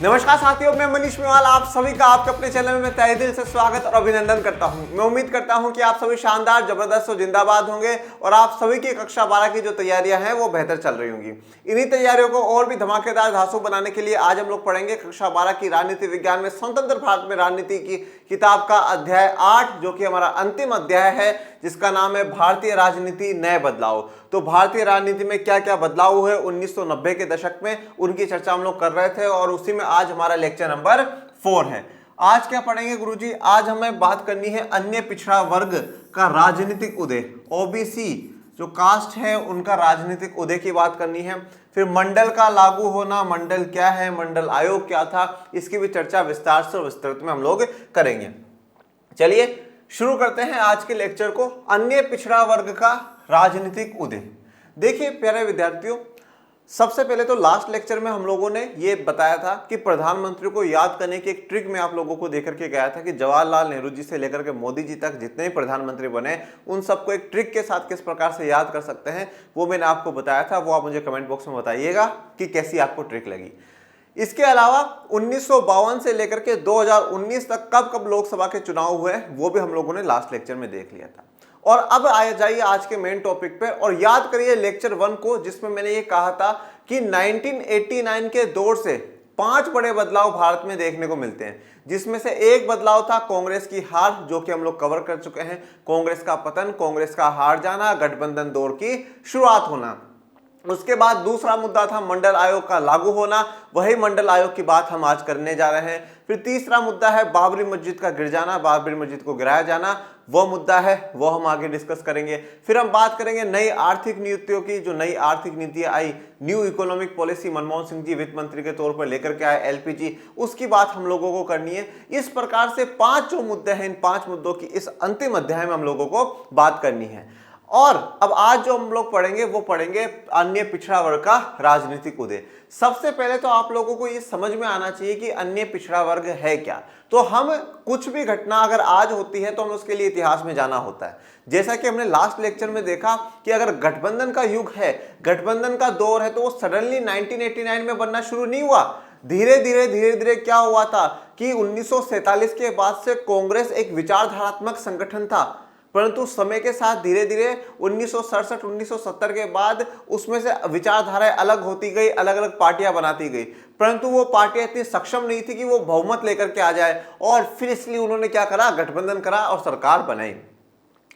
नमस्कार साथियों, मैं मनीष मेवाल आप सभी का आपके अपने चैनल में तहे दिल से स्वागत और अभिनंदन करता हूं। मैं उम्मीद करता हूं कि आप सभी शानदार, जबरदस्त और जिंदाबाद होंगे और आप सभी की कक्षा 12 की जो तैयारियां हैं वो बेहतर चल रही होंगी। इन्हीं तैयारियों को और भी धमाकेदार धांसू बनाने के लिए आज हम लोग पढ़ेंगे कक्षा 12 की राजनीति विज्ञान में स्वतंत्र भारत में राजनीति की किताब का अध्याय 8, जो कि हमारा अंतिम अध्याय है, जिसका नाम है भारतीय राजनीति नए बदलाव। तो भारतीय राजनीति में क्या क्या बदलाव हुए 1990 के दशक में, उनकी चर्चा हम लोग कर रहे थे और उसी में आज हमारा लेक्चर नंबर 4 है। आज क्या पढ़ेंगे गुरुजी? आज हमें बात करनी है अन्य पिछड़ा वर्ग का राजनीतिक उदय, ओबीसी जो कास्ट है उनका राजनीतिक उदय की बात करनी है। फिर मंडल का लागू होना, मंडल क्या है, मंडल आयोग क्या था, इसकी भी चर्चा विस्तार से विस्तृत में हम लोग करेंगे। चलिए शुरू करते हैं आज के लेक्चर को। अन्य पिछड़ा वर्ग का राजनीतिक उदय। देखिए प्यारे विद्यार्थियों, सबसे पहले तो लास्ट लेक्चर में हम लोगों ने ये बताया था कि प्रधानमंत्री को याद करने की एक ट्रिक मैं आप लोगों को देकर के गया था कि जवाहरलाल नेहरू जी से लेकर के मोदी जी तक जितने भी प्रधानमंत्री बने उन सबको एक ट्रिक के साथ किस प्रकार से याद कर सकते हैं, वो मैंने आपको बताया था। वो आप मुझे कमेंट बॉक्स में बताइएगा कि कैसी आपको ट्रिक लगी। इसके अलावा 1952 से लेकर के 2019 तक कब कब लोकसभा के चुनाव हुए वो भी हम लोगों ने लास्ट लेक्चर में देख लिया था। और अब आ जाइए आज के मेन टॉपिक पे और याद करिए लेक्चर 1 को, जिसमें मैंने ये कहा था कि 1989 के दौर से 5 बड़े बदलाव भारत में देखने को मिलते हैं, जिसमें से एक बदलाव था कांग्रेस की हार, जो कि हम लोग कवर कर चुके हैं। कांग्रेस का पतन, कांग्रेस का हार जाना, गठबंधन दौर की शुरुआत होना। उसके बाद दूसरा मुद्दा था मंडल आयोग का लागू होना, वही मंडल आयोग की बात हम आज करने जा रहे हैं। फिर तीसरा मुद्दा है बाबरी मस्जिद का गिर जाना, बाबरी मस्जिद को गिराया जाना, वो मुद्दा है, वो हम आगे डिस्कस करेंगे। फिर हम बात करेंगे नई आर्थिक नीतियों की, जो नई आर्थिक नीतियां आई, new economic policy Manmohan Singh ji वित्त मंत्री के तौर पर लेकर के आए, एलपीजी, उसकी बात हम लोगों को करनी है। इस प्रकार से 5 जो मुद्दे हैं, इन 5 मुद्दों की इस अंतिम अध्याय में हम लोगों को बात करनी है। और अब आज जो हम लोग पढ़ेंगे वो पढ़ेंगे अन्य पिछड़ा वर्ग का राजनीतिक उदय। सबसे पहले तो आप लोगों को ये समझ में आना चाहिए कि अन्य पिछड़ा वर्ग है क्या। तो हम कुछ भी घटना अगर आज होती है तो हमें उसके लिए इतिहास में जाना होता है। जैसा कि हमने लास्ट लेक्चर में देखा कि अगर गठबंधन का युग है, गठबंधन का दौर है, तो वो सडनली 1989 में बनना शुरू नहीं हुआ। धीरे धीरे क्या हुआ था कि 1947 के बाद से कांग्रेस एक विचारधारात्मक संगठन था, परंतु समय के साथ धीरे धीरे 1967-1970 के बाद उसमें से विचारधाराएं अलग होती गई, अलग अलग पार्टियां बनाती गई, परंतु वो पार्टियां इतनी सक्षम नहीं थी कि वो बहुमत लेकर के आ जाए, और फिर इसलिए उन्होंने क्या करा, गठबंधन करा और सरकार बनाई।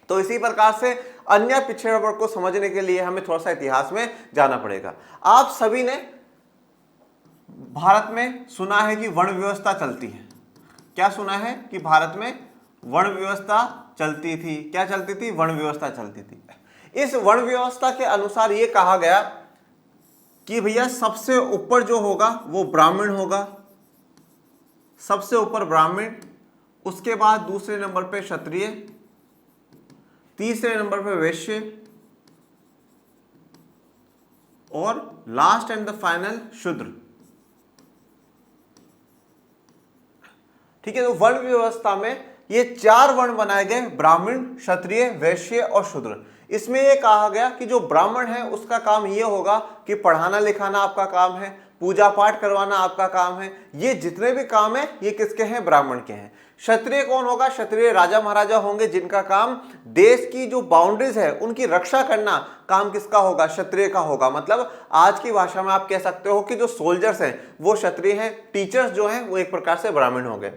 तो इसी प्रकार से अन्य पिछड़े वर्ग को समझने के लिए हमें थोड़ा सा इतिहास में जाना पड़ेगा। आप सभी ने भारत में सुना है कि वर्ण व्यवस्था चलती है। क्या सुना है? कि भारत में वर्ण व्यवस्था चलती थी। क्या चलती थी? वर्ण व्यवस्था चलती थी। इस वर्ण व्यवस्था के अनुसार यह कहा गया कि भैया सबसे ऊपर जो होगा वो ब्राह्मण होगा, सबसे ऊपर ब्राह्मण, उसके बाद दूसरे नंबर पे क्षत्रिय, तीसरे नंबर पे वैश्य, और लास्ट एंड द फाइनल शूद्र। ठीक है, तो वर्ण व्यवस्था में ये 4 वर्ण बनाए गए, ब्राह्मण, क्षत्रिय, वैश्य और शूद्र। इसमें यह कहा गया कि जो ब्राह्मण है उसका काम यह होगा कि पढ़ाना लिखाना आपका काम है, पूजा पाठ करवाना आपका काम है। ये जितने भी काम है ये किसके हैं? ब्राह्मण के हैं। क्षत्रिय कौन होगा? क्षत्रिय राजा महाराजा होंगे, जिनका काम देश की जो बाउंड्रीज है उनकी रक्षा करना काम किसका होगा? क्षत्रिय का होगा। मतलब आज की भाषा में आप कह सकते हो कि जो सोल्जर्स हैं वो क्षत्रिय हैं, टीचर्स जो हैं वो एक प्रकार से ब्राह्मण हो गए।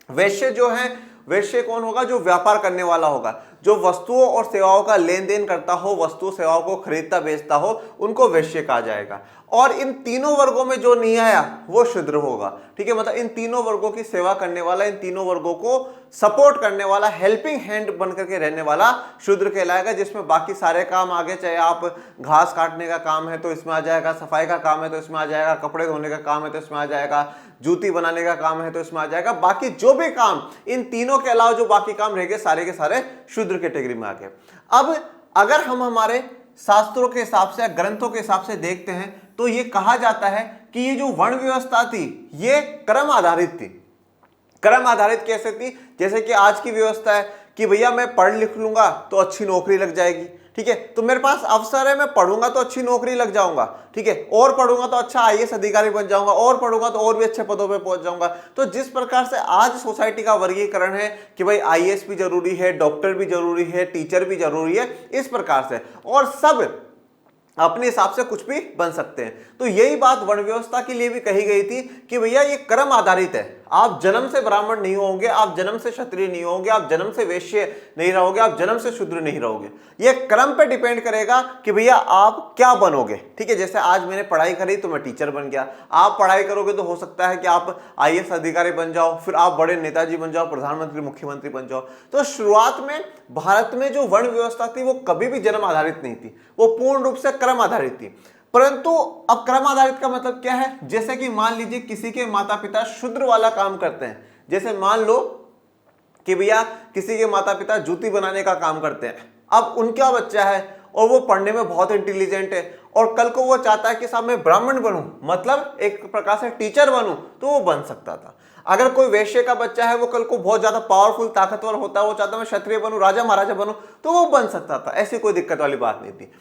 वैश्य जो है, वैश्य कौन होगा? जो व्यापार करने वाला होगा, जो वस्तुओं और सेवाओं का लेन देन करता हो, वस्तु सेवाओं को खरीदता बेचता हो, उनको वैश्य कहा जाएगा। और इन तीनों वर्गों में जो नहीं आया वो शूद्र होगा। ठीक है, मतलब इन तीनों वर्गों की सेवा करने वाला, इन तीनों वर्गों को सपोर्ट करने वाला, हेल्पिंग हैंड बन करके रहने वाला शूद्र कहलाएगा, जिसमें बाकी सारे काम आगे, चाहे आप घास काटने का काम है तो इसमें आ जाएगा, सफाई का काम है तो इसमें आ जाएगा, कपड़े धोने का काम है तो इसमें आ जाएगा, जूती बनाने का काम है तो इसमें आ जाएगा, बाकी जो भी काम, इन तीनों के अलावा जो बाकी काम रह गए सारे के सारे शूद्र कैटेगरी में आ गए। अब अगर हम हमारे शास्त्रों के हिसाब से, ग्रंथों के हिसाब से देखते हैं तो ये कहा जाता है कि ये जो वर्ण व्यवस्था थी ये क्रम आधारित थी। क्रम आधारित कैसे थी? जैसे कि आज की व्यवस्था है कि भैया मैं पढ़ लिख लूंगा तो अच्छी नौकरी लग जाएगी, ठीक है, तो मेरे पास अवसर है, मैं पढ़ूंगा तो अच्छी नौकरी लग जाऊंगा, ठीक है, और पढ़ूंगा तो अच्छा आईएएस अधिकारी बन जाऊंगा, और पढ़ूंगा तो और भी अच्छे पदों पे पहुंच जाऊंगा। तो जिस प्रकार से आज सोसाइटी का वर्गीकरण है कि भाई आईएएस भी जरूरी है, डॉक्टर भी जरूरी है, टीचर भी जरूरी है, इस प्रकार से, और सब अपने हिसाब से कुछ भी बन सकते हैं। तो यही बात वर्ण व्यवस्था के लिए भी कही गई थी कि भैया ये क्रम आधारित है, आप जन्म से ब्राह्मण नहीं होंगे, आप जन्म से क्षत्रिय नहीं होंगे, आप जन्म से वैश्य नहीं रहोगे, आप जन्म से शूद्र नहीं रहोगे। ये क्रम पे डिपेंड करेगा कि भैया आप क्या बनोगे। ठीक है, जैसे आज मैंने पढ़ाई करी तो मैं टीचर बन गया, आप पढ़ाई करोगे तो हो सकता है कि आप आईएएस अधिकारी बन जाओ, फिर आप बड़े नेताजी बन जाओ, प्रधानमंत्री मुख्यमंत्री बन जाओ। तो शुरुआत में भारत में जो वर्ण व्यवस्था थी वो कभी भी जन्म आधारित नहीं थी, वो पूर्ण रूप से क्रम आधारित थी। परंतु अब क्रम आधारित का मतलब क्या है, जैसे कि मान लीजिए किसी के माता पिता शूद्र वाला काम करते हैं, जैसे मान लो कि भैया किसी के माता पिता जूती बनाने का काम करते हैं, अब उनका बच्चा है और वो पढ़ने में बहुत इंटेलिजेंट है और कल को वो चाहता है कि साहब मैं ब्राह्मण बनूं, मतलब एक प्रकार से टीचर बनूं, तो वो बन सकता था। अगर कोई वैश्य का बच्चा है, वो कल को बहुत ज्यादा पावरफुल ताकतवर होता है, वो चाहता है मैं क्षत्रिय बनूं, राजा महाराजा बनूं, तो वो बन सकता था, ऐसी कोई दिक्कत वाली बात नहीं थी।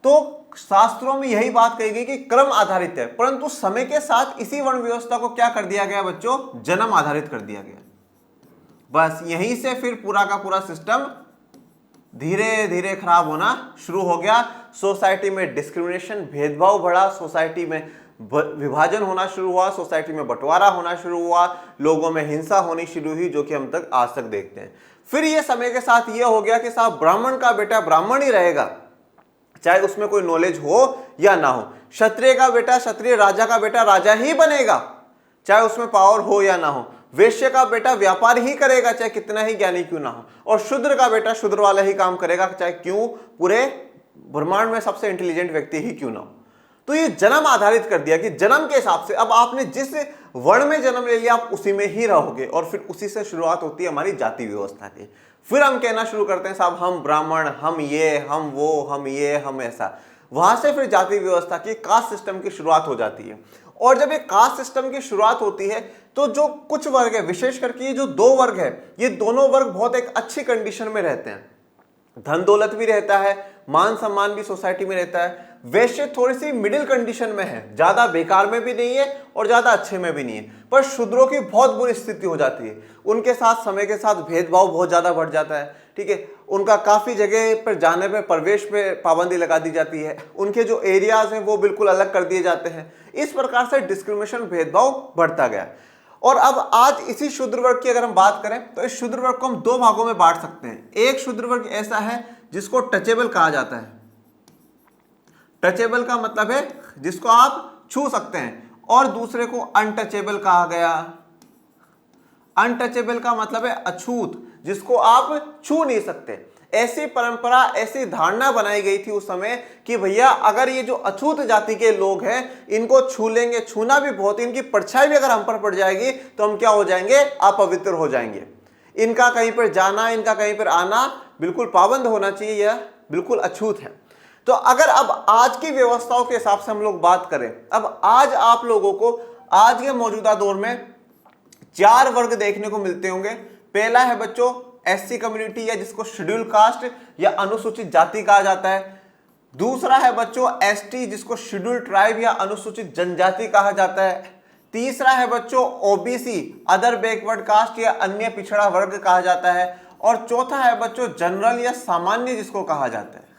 तो शास्त्रों में यही बात कही गई कि क्रम आधारित है, परंतु समय के साथ इसी वर्ण व्यवस्था को क्या कर दिया गया बच्चों, जन्म आधारित कर दिया गया। बस यहीं से फिर पूरा का पूरा सिस्टम धीरे धीरे खराब होना शुरू हो गया। सोसाइटी में डिस्क्रिमिनेशन, भेदभाव बढ़ा, सोसाइटी में विभाजन होना शुरू हुआ, सोसाइटी में बंटवारा होना शुरू हुआ, लोगों में हिंसा होनी शुरू हुई, जो कि हम तक आज तक देखते हैं। फिर ये समय के साथ ये हो गया कि साहब ब्राह्मण का बेटा ब्राह्मण ही रहेगा, चाहे उसमें कोई नॉलेज हो या ना हो। क्षत्रिय का बेटा क्षत्रिय, राजा का बेटा राजा ही बनेगा, चाहे उसमें पावर हो या ना हो। वैश्य का बेटा व्यापार ही करेगा, चाहे कितना ही ज्ञानी क्यों ना हो। और शूद्र का बेटा शूद्र वाला ही काम करेगा, चाहे क्यों पूरे ब्रह्मांड में सबसे इंटेलिजेंट व्यक्ति ही क्यों ना हो। तो ये जन्म आधारित कर दिया कि जन्म के हिसाब से अब आपने जिस वर्ण में जन्म ले लिया आप उसी में ही रहोगे, और फिर उसी से शुरुआत होती है हमारी जाति व्यवस्था की। फिर हम कहना शुरू करते हैं साहब हम ब्राह्मण, हम ये, हम वो, हम ये, हम ऐसा। वहां से फिर जाति व्यवस्था की, कास्ट सिस्टम की शुरुआत हो जाती है। और जब ये कास्ट सिस्टम की शुरुआत होती है तो जो कुछ वर्ग है, विशेष करके ये जो दो वर्ग है, ये दोनों वर्ग बहुत एक अच्छी कंडीशन में रहते हैं, धन दौलत भी रहता है, मान सम्मान भी सोसाइटी में रहता है। वैश्य थोड़ी सी मिडिल कंडीशन में है, ज्यादा बेकार में भी नहीं है और ज्यादा अच्छे में भी नहीं है। पर शूद्रों की बहुत बुरी स्थिति हो जाती है, उनके साथ समय के साथ भेदभाव बहुत ज्यादा बढ़ जाता है। ठीक है, उनका काफी जगह पर जाने पे, प्रवेश पे पाबंदी लगा दी जाती है, उनके जो एरियाज हैं वो बिल्कुल अलग कर दिए जाते हैं। इस प्रकार से डिस्क्रिमिनेशन, भेदभाव बढ़ता गया। और अब आज इसी शूद्र वर्ग की अगर हम बात करें तो इस शूद्र वर्ग को हम दो भागों में बांट सकते हैं। एक शूद्र वर्ग ऐसा है जिसको टचेबल कहा जाता है। टचेबल का मतलब है जिसको आप छू सकते हैं, और दूसरे को अनटचेबल कहा गया। अनटचेबल का मतलब है अछूत, जिसको आप छू नहीं सकते। ऐसी परंपरा, ऐसी धारणा बनाई गई थी उस समय कि भैया अगर ये जो अछूत जाति के लोग हैं इनको छू लेंगे, छूना भी बहुत, इनकी परछाई भी अगर हम पर पड़ जाएगी तो हम क्या हो जाएंगे, अपवित्र हो जाएंगे। इनका कहीं पर जाना, इनका कहीं पर आना बिल्कुल पाबंद होना चाहिए, यह बिल्कुल अछूत है। तो अगर अब आज की व्यवस्थाओं के हिसाब से हम लोग बात करें, अब आज आप लोगों को आज के मौजूदा दौर में चार वर्ग देखने को मिलते होंगे। पहला है बच्चों एससी कम्युनिटी, या जिसको शेड्यूल कास्ट या अनुसूचित जाति कहा जाता है। दूसरा है बच्चों एसटी, जिसको शेड्यूल ट्राइब या अनुसूचित जनजाति कहा जाता है। तीसरा है बच्चों ओबीसी, अदर बैकवर्ड कास्ट या अन्य पिछड़ा वर्ग कहा जाता है। और चौथा है बच्चों जनरल या सामान्य, जिसको कहा जाता है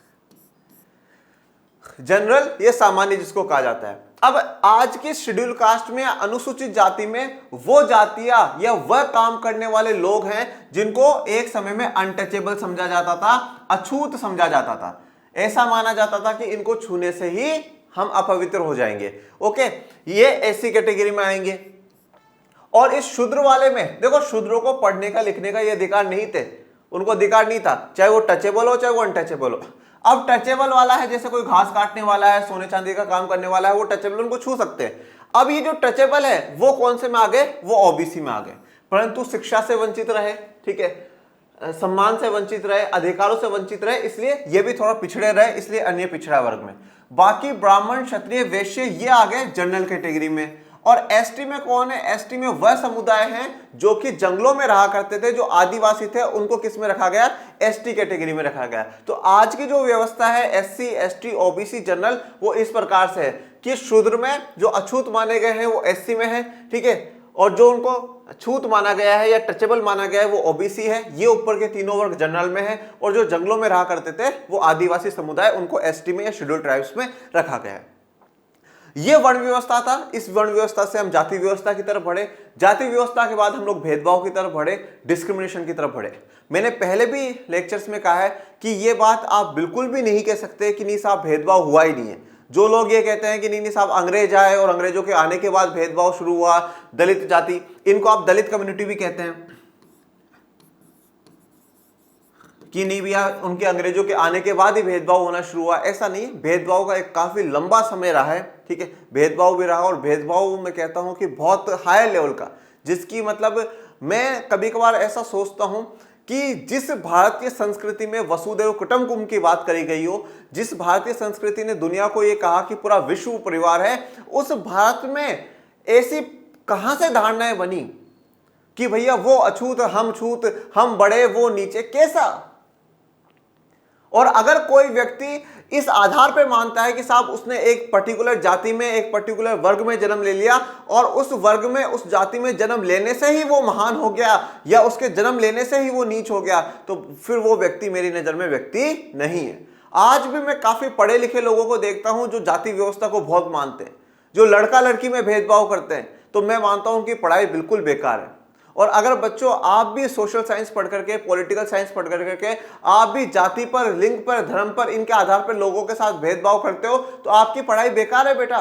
जनरल, ये सामान्य जिसको कहा जाता है। अब आज के शेड्यूल कास्ट में या अनुसूचित जाति में वो जातियां या वह काम करने वाले लोग हैं जिनको एक समय में अनटचेबल समझा जाता था, अछूत समझा जाता था। ऐसा माना जाता था कि इनको छूने से ही हम अपवित्र हो जाएंगे। ओके, ये ऐसी कैटेगरी में आएंगे। और इस शूद्र वाले में देखो, शूद्रों को पढ़ने का लिखने का ये अधिकार नहीं थे, उनको अधिकार नहीं था, चाहे वो टचेबल हो चाहे वो अनटचेबल हो। अब टचेबल वाला है, जैसे कोई घास काटने वाला है, सोने चांदी का काम करने वाला है, वो टचेबल, उनको छू सकते हैं। अब ये जो टचेबल है वो कौन से में आ गए, वो ओबीसी में आ गए। परंतु शिक्षा से वंचित रहे, ठीक है, सम्मान से वंचित रहे, अधिकारों से वंचित रहे, इसलिए ये भी थोड़ा पिछड़े रहे, इसलिए अन्य पिछड़ा वर्ग में। बाकी ब्राह्मण, क्षत्रिय, वैश्य ये आ गए जनरल कैटेगरी में। और एसटी में कौन है? एसटी में वह समुदाय हैं जो कि जंगलों में रहा करते थे, जो आदिवासी थे, उनको किस में रखा गया? एसटी कैटेगरी में रखा गया। तो आज की जो व्यवस्था है एससी, एसटी, ओबीसी, जनरल, वो इस प्रकार से है कि शूद्र में जो अछूत माने गए हैं वो एससी में है, ठीक है, और जो उनको छूत माना गया है या टचेबल माना गया है वो ओबीसी है। ये ऊपर के तीनों वर्ग जनरल में है, और जो जंगलों में रहा करते थे वो आदिवासी समुदाय, उनको एसटी में या शेड्यूल ट्राइब्स में रखा गया है। ये वर्ण व्यवस्था था। इस वर्ण व्यवस्था से हम जाति व्यवस्था की तरफ बढ़े। जाति व्यवस्था के बाद हम लोग भेदभाव की तरफ बढ़े, डिस्क्रिमिनेशन की तरफ बढ़े। मैंने पहले भी लेक्चर्स में कहा है कि ये बात आप बिल्कुल भी नहीं कह सकते कि नहीं साहब भेदभाव हुआ ही नहीं है। जो लोग ये कहते हैं कि नहीं साहब अंग्रेज आए और अंग्रेजों के आने के बाद भेदभाव शुरू हुआ, दलित जाति, इनको आप दलित कम्युनिटी भी कहते हैं कि नहीं भैया उनके अंग्रेजों के आने के बाद ही भेदभाव होना शुरू हुआ। ऐसा नहीं है, भेदभाव का एक काफी लंबा समय रहा है, ठीक है, भेदभाव भी रहा, और भेदभाव मैं कहता हूं कि बहुत हाई लेवल का, जिसकी मतलब मैं कभी कभार ऐसा सोचता हूं कि जिस भारतीय संस्कृति में वसुदैव कुटुंबकम की बात करी गई हो, जिस भारतीय संस्कृति ने दुनिया को यह कहा कि पूरा विश्व परिवार है, उस भारत में ऐसी कहां से धारणाएं बनी कि भैया वो अछूत, हम छूत, हम बड़े, वो नीचे, कैसा? और अगर कोई व्यक्ति इस आधार पर मानता है कि साहब उसने एक पर्टिकुलर जाति में, एक पर्टिकुलर वर्ग में जन्म ले लिया और उस वर्ग में, उस जाति में जन्म लेने से ही वो महान हो गया या उसके जन्म लेने से ही वो नीच हो गया, तो फिर वो व्यक्ति मेरी नजर में व्यक्ति नहीं है। आज भी मैं काफी पढ़े लिखे लोगों को देखता हूं जो जाति व्यवस्था को बहुत मानते हैं, जो लड़का लड़की में भेदभाव करते हैं, तो मैं मानता हूं कि पढ़ाई बिल्कुल बेकार है। और अगर बच्चों आप भी सोशल साइंस पढ़ करके, पॉलिटिकल साइंस पढ़ करके आप भी जाति पर, लिंग पर, धर्म पर, इनके आधार पर लोगों के साथ भेदभाव करते हो, तो आपकी पढ़ाई बेकार है बेटा।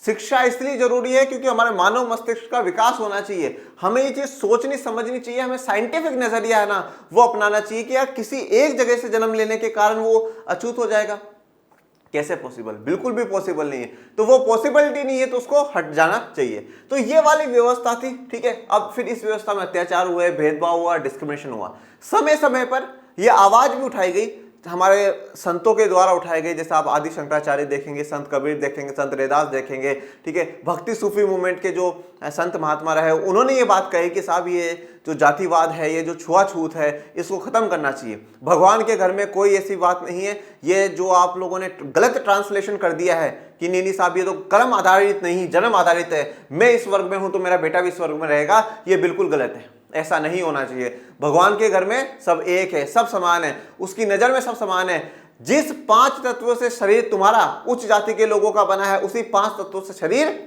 शिक्षा इसलिए जरूरी है क्योंकि हमारे मानव मस्तिष्क का विकास होना चाहिए। हमें ये चीज सोचनी समझनी चाहिए, हमें साइंटिफिक नजरिया है ना वो अपनाना चाहिए कि यार किसी एक जगह से जन्म लेने के कारण वो अछूत हो जाएगा, कैसे पॉसिबल? बिल्कुल भी पॉसिबल नहीं है। तो वो पॉसिबिलिटी नहीं है तो उसको हट जाना चाहिए। तो ये वाली व्यवस्था थी, ठीक है। अब फिर इस व्यवस्था में अत्याचार हुए, भेदभाव हुआ, डिस्क्रिमिनेशन हुआ। समय समय पर यह आवाज भी उठाई गई, हमारे संतों के द्वारा उठाए गए। जैसे आप आदि शंकराचार्य देखेंगे, संत कबीर देखेंगे, संत रैदास देखेंगे, ठीक है। भक्ति सूफी मूवमेंट के जो संत महात्मा रहे उन्होंने ये बात कही कि साहब ये जो जातिवाद है, ये जो छुआछूत है, इसको खत्म करना चाहिए। भगवान के घर में कोई ऐसी बात नहीं है। ये जो आप लोगों ने गलत ट्रांसलेशन कर दिया है कि नहीं साहब ये तो कर्म आधारित नहीं, जन्म आधारित है, मैं इस वर्ग में हूं तो मेरा बेटा भी इस वर्ग में रहेगा, ये बिल्कुल गलत है। ऐसा नहीं होना चाहिए। भगवान के घर में सब एक है, सब समान है, उसकी नजर में सब समान है। जिस 5 तत्वों से शरीर तुम्हारा उच्च जाति के लोगों का बना है, उसी 5 तत्वों से शरीर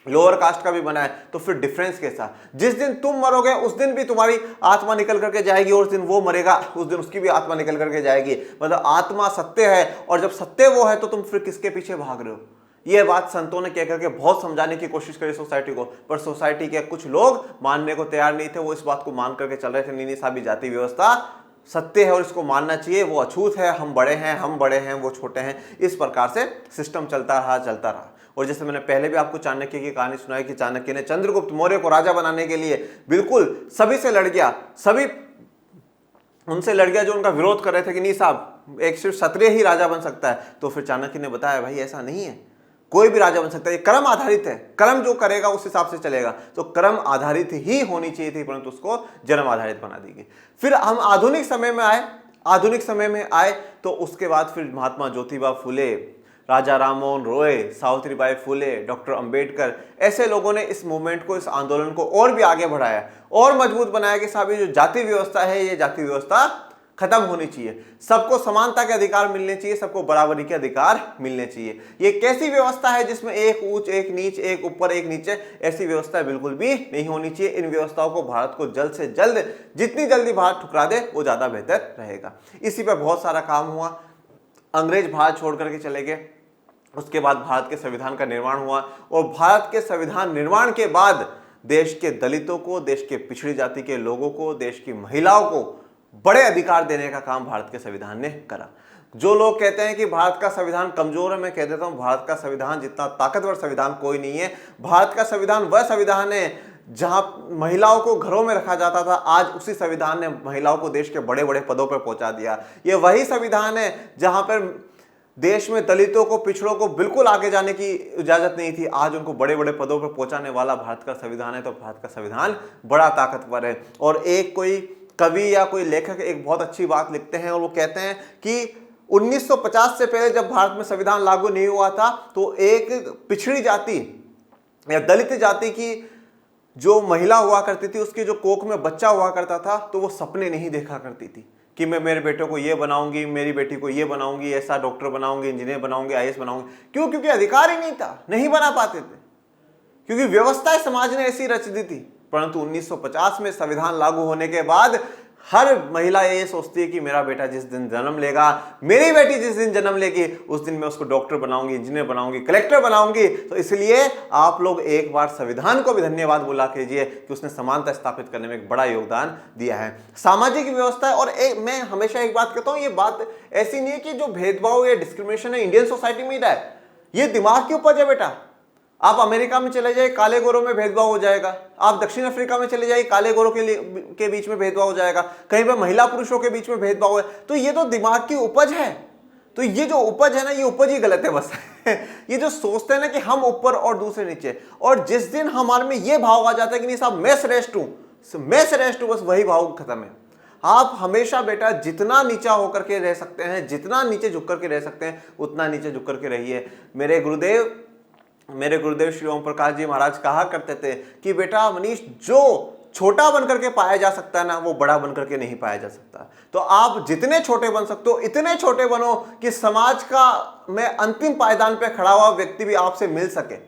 लोअर कास्ट का भी बना है। तो फिर डिफरेंस कैसा? जिस दिन तुम मरोगे उस दिन भी तुम्हारी आत्मा निकल करके जाएगी, और उस दिन वो मरेगा उस दिन उसकी भी आत्मा निकल करके जाएगी। मतलब आत्मा सत्य है, और जब सत्य वो है तो तुम फिर किसके पीछे भाग रहे हो? ये बात संतों ने कह करके बहुत समझाने की कोशिश करी सोसाइटी को, पर सोसाइटी के कुछ लोग मानने को तैयार नहीं थे। वो इस बात को मान करके चल रहे थे, नहीं साहब जाति व्यवस्था सत्य है और इसको मानना चाहिए, वो अछूत है, हम बड़े हैं, हम बड़े हैं, वो छोटे हैं। इस प्रकार से सिस्टम चलता रहा। और जैसे मैंने पहले भी आपको चाणक्य की कहानी सुनाई कि चाणक्य ने चंद्रगुप्त मौर्य को राजा बनाने के लिए बिल्कुल सभी से लड़ गया, सभी उनसे लड़ गया जो उनका विरोध कर रहे थे कि नहीं साहब एक सिर्फ क्षत्रिय ही राजा बन सकता है। तो फिर चाणक्य ने बताया भाई ऐसा नहीं है, कोई भी राजा बन सकता है, ये कर्म आधारित है, कर्म जो करेगा उस हिसाब से चलेगा। तो कर्म आधारित ही होनी चाहिए थी, परंतु उसको जन्म आधारित बना दी गई। फिर हम आधुनिक समय में आए तो उसके बाद फिर महात्मा ज्योतिबा फुले, राजा राममोहन रॉय, सावित्रीबाई फुले, डॉक्टर अंबेडकर, ऐसे लोगों ने इस मूवमेंट को, इस आंदोलन को और भी आगे बढ़ाया और मजबूत बनाया कि साहब ये जो जाति व्यवस्था है, ये जाति व्यवस्था खत्म होनी चाहिए, सबको समानता के अधिकार मिलने चाहिए, सबको बराबरी के अधिकार मिलने चाहिए। ये कैसी व्यवस्था है जिसमें एक ऊंच एक नीच, एक ऊपर एक नीचे? ऐसी व्यवस्था बिल्कुल भी नहीं होनी चाहिए। इन व्यवस्थाओं को भारत को जल्द से जल्द, जितनी जल्दी भारत ठुकरा दे वो ज्यादा बेहतर रहेगा। इसी पर बहुत सारा काम हुआ। अंग्रेज भारत छोड़ करके चले गए, उसके बाद भारत के संविधान का निर्माण हुआ, और भारत के संविधान निर्माण के बाद देश के दलितों को, देश के पिछड़ी जाति के लोगों को, देश की महिलाओं को बड़े अधिकार देने का काम भारत के संविधान ने करा। जो लोग कहते हैं कि भारत का संविधान कमजोर है, मैं कह देता हूं भारत का संविधान जितना ताकतवर संविधान कोई नहीं है। भारत का संविधान वह संविधान है जहां महिलाओं को घरों में रखा जाता था, आज उसी संविधान ने महिलाओं को देश के बड़े बड़े पदों पर पहुंचा दिया। यह वही संविधान है जहां पर देश में दलितों को, पिछड़ों को बिल्कुल आगे जाने की इजाजत नहीं थी। आज उनको बड़े बड़े पदों पर पहुंचाने वाला भारत का संविधान है। तो भारत का संविधान बड़ा ताकतवर है। और एक कोई कवि या कोई लेखक एक बहुत अच्छी बात लिखते हैं और वो कहते हैं कि 1950 से पहले जब भारत में संविधान लागू नहीं हुआ था तो एक पिछड़ी जाति या दलित जाति की जो महिला हुआ करती थी, उसकी जो कोख में बच्चा हुआ करता था, तो वो सपने नहीं देखा करती थी कि मैं मेरे बेटे को ये बनाऊंगी, मेरी बेटी को ये बनाऊंगी, ऐसा डॉक्टर बनाऊंगी, इंजीनियर बनाऊंगी, आईएएस बनाऊंगी। क्यों? क्योंकि अधिकार ही नहीं था, नहीं बना पाते थे, क्योंकि व्यवस्था समाज ने ऐसी रच दी थी। परंतु 1950 में संविधान लागू होने के बाद हर महिला ये सोचती है कि मेरा बेटा जिस दिन जन्म लेगा, मेरी बेटी जिस दिन जन्म लेगी, उस दिन मैं उसको डॉक्टर बनाऊंगी, इंजीनियर बनाऊंगी, कलेक्टर बनाऊंगी। तो इसलिए आप लोग एक बार संविधान को भी धन्यवाद बोला कीजिए कि उसने समानता स्थापित करने में एक बड़ा योगदान दिया है। सामाजिक व्यवस्था, और मैं हमेशा एक बात कहता हूं, ये बात ऐसी नहीं है कि जो भेदभाव या डिस्क्रिमिनेशन है इंडियन सोसाइटी में ही रहा है, ये दिमाग की उपज है बेटा। आप अमेरिका में चले जाइए, काले गोरों में भेदभाव हो जाएगा। आप दक्षिण अफ्रीका में चले जाइए, काले गोरों के बीच में भेदभाव हो जाएगा। कहीं पर महिला पुरुषों के बीच में भेदभाव है। तो ये तो दिमाग की उपज है। तो ये जो उपज है ना, ये उपज ही गलत है बस। ये जो सोचते हैं ना कि हम ऊपर और दूसरे नीचे, और जिस दिन हमारे में ये भाव आ जाता है कि नहीं साहब मैं श्रेष्ठ हूं, मैं श्रेष्ठ हूं, बस वही भाव खत्म है। आप हमेशा बेटा जितना नीचा होकर के रह सकते हैं, जितना नीचे झुक करके रह सकते हैं, उतना नीचे झुक करके रहिए। मेरे गुरुदेव श्री ओम प्रकाश जी महाराज कहा करते थे कि बेटा मनीष, जो छोटा बनकर के पाया जा सकता है ना, वो बड़ा बनकर के नहीं पाया जा सकता। तो आप जितने छोटे बन सकते हो इतने छोटे बनो कि समाज का में अंतिम पायदान पे खड़ा हुआ व्यक्ति भी आपसे मिल सके।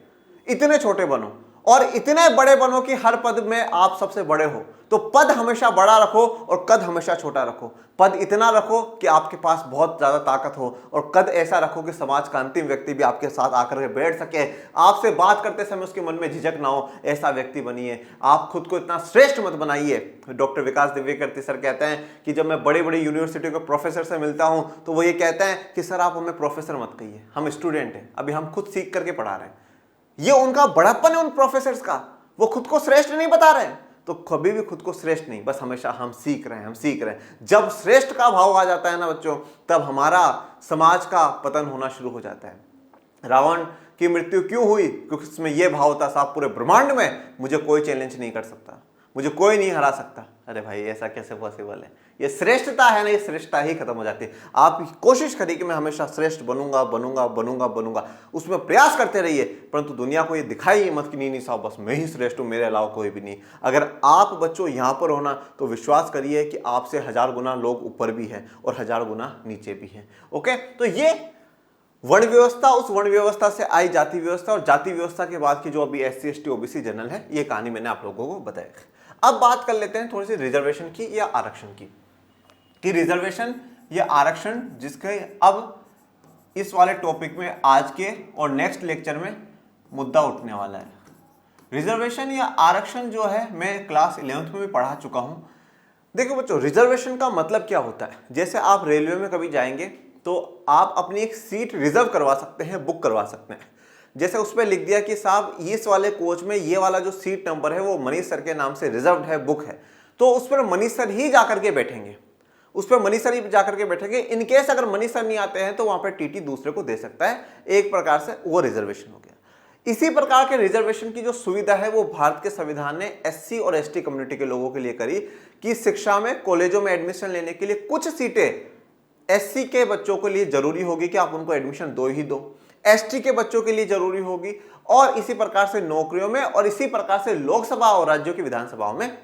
इतने छोटे बनो और इतने बड़े बनो कि हर पद में आप सबसे बड़े हो। तो पद हमेशा बड़ा रखो और कद हमेशा छोटा रखो। पद इतना रखो कि आपके पास बहुत ज्यादा ताकत हो, और कद ऐसा रखो कि समाज का अंतिम व्यक्ति भी आपके साथ आकर के बैठ सके, आपसे बात करते समय उसके मन में झिझक ना हो, ऐसा व्यक्ति बनिए। आप खुद को इतना श्रेष्ठ मत बनाइए। डॉक्टर विकास दिव्यकीर्ति सर कहते हैं कि जब मैं बड़ी बड़ी यूनिवर्सिटी के प्रोफेसर से मिलता हूं तो वो ये कहते हैं कि सर आप हमें प्रोफेसर मत कहिए, हम स्टूडेंट हैं, अभी हम खुद सीख करके पढ़ा रहे हैं। ये उनका बड़प्पन है उन प्रोफेसर्स का। वो खुद को श्रेष्ठ नहीं बता रहे हैं, तो कभी भी खुद को श्रेष्ठ नहीं, बस हमेशा हम सीख रहे हैं, हम सीख रहे हैं। जब श्रेष्ठ का भाव आ जाता है ना बच्चों, तब हमारा समाज का पतन होना शुरू हो जाता है। रावण की मृत्यु क्यों हुई? क्योंकि उसमें यह भाव था, साहब पूरे ब्रह्मांड में मुझे कोई चैलेंज नहीं कर सकता, मुझे कोई नहीं हरा सकता। अरे भाई ऐसा कैसे पॉसिबल है? ये श्रेष्ठता है ना, ये श्रेष्ठता ही खत्म हो जाती है। आप कोशिश करिए कि मैं हमेशा श्रेष्ठ बनूंगा बनूंगा बनूंगा बनूंगा, उसमें प्रयास करते रहिए, परंतु दुनिया को ये दिखाई मत कि नहीं साहब बस मैं ही श्रेष्ठ हूं, मेरे अलावा कोई भी नहीं। अगर आप बच्चों यहां पर होना तो विश्वास करिए कि आपसे 1000 गुना लोग ऊपर भी हैं और 1000 गुना नीचे भी हैं। ओके, तो ये वर्ण व्यवस्था, उस वर्ण व्यवस्था से आई जाति व्यवस्था, और जाति व्यवस्था के बाद की जो अभी SC ST OBC जनरल है, ये कहानी मैंने आप लोगों को बताया। अब बात कर लेते हैं थोड़ी सी रिजर्वेशन की या आरक्षण की, कि रिजर्वेशन या आरक्षण जिसके अब इस वाले टॉपिक में आज के और नेक्स्ट लेक्चर में मुद्दा उठने वाला है। रिजर्वेशन या आरक्षण जो है मैं क्लास 11th में भी पढ़ा चुका हूं। देखो बच्चों, रिजर्वेशन का मतलब क्या होता है? जैसे आप रेलवे में कभी जाएंगे तो आप अपनी एक सीट रिजर्व करवा सकते हैं, बुक करवा सकते हैं। जैसे उस पर लिख दिया कि साहब इस वाले कोच में ये वाला जो सीट नंबर है वो मनीष सर के नाम से रिजर्व्ड है, बुक है, तो उस पर मनीष सर ही जाकर के बैठेंगे, उस पर मनीष सर ही जाकर के बैठेंगे। इनकेस अगर मनीष सर नहीं आते हैं तो वहां पर टीटी दूसरे को दे सकता है। एक प्रकार से वो रिजर्वेशन हो गया। इसी प्रकार के रिजर्वेशन की जो सुविधा है वो भारत के संविधान ने SC और ST कम्युनिटी के लोगों के लिए करी कि शिक्षा में, कॉलेजों में एडमिशन लेने के लिए कुछ सीटें SC के बच्चों के लिए जरूरी होगी कि आप उनको एडमिशन दो ही दो, ST के बच्चों के लिए जरूरी होगी, और इसी प्रकार से नौकरियों में, और इसी प्रकार से लोकसभा और राज्यों की विधानसभाओं में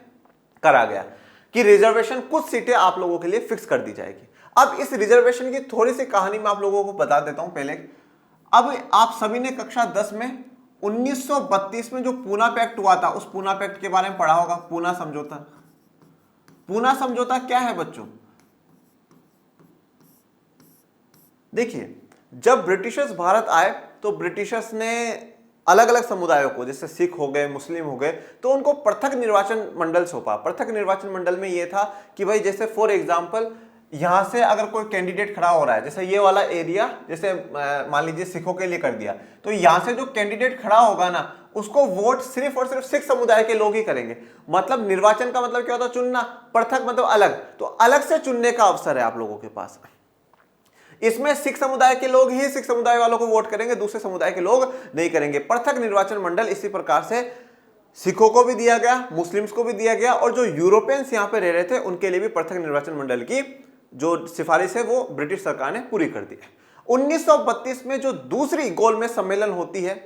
करा गया कि रिजर्वेशन कुछ सीटें आप लोगों के लिए फिक्स कर दी जाएगी। अब इस रिजर्वेशन की थोड़ी सी कहानी मैं आप लोगों को बता देता हूं पहले। अब आप सभी ने कक्षा 10 में 1932 में जो पूना पैक्ट हुआ था, उस पूना पैक्ट के बारे में पढ़ा होगा। पूना समझौता। पूना समझौता क्या है बच्चों? देखिए, जब ब्रिटिशर्स भारत आए तो ब्रिटिशर्स ने अलग अलग समुदायों को, जैसे सिख हो गए, मुस्लिम हो गए, तो उनको पृथक निर्वाचन मंडल सौंपा। पृथक निर्वाचन मंडल में यह था कि भाई जैसे फॉर एग्जांपल यहां से अगर कोई कैंडिडेट खड़ा हो रहा है, जैसे ये वाला एरिया जैसे मान लीजिए सिखों के लिए कर दिया, तो यहां से जो कैंडिडेट खड़ा होगा ना, उसको वोट सिर्फ और सिर्फ सिख समुदाय के लोग ही करेंगे। मतलब निर्वाचन का मतलब क्या होता है? चुनना। पृथक मतलब अलग, तो अलग से चुनने का अवसर है आप लोगों के पास। इसमें सिख समुदाय के लोग ही सिख समुदाय वालों को वोट करेंगे, दूसरे समुदाय के लोग नहीं करेंगे। पृथक निर्वाचन मंडल इसी प्रकार से सिखों को भी दिया गया, मुस्लिम्स को भी दिया गया, और जो यूरोपियंस यहाँ पे रह रहे थे उनके लिए भी पृथक निर्वाचन मंडल की जो सिफारिश है वो ब्रिटिश सरकार ने पूरी कर दी है। 1932 में जो दूसरी गोलमेज सम्मेलन होती है,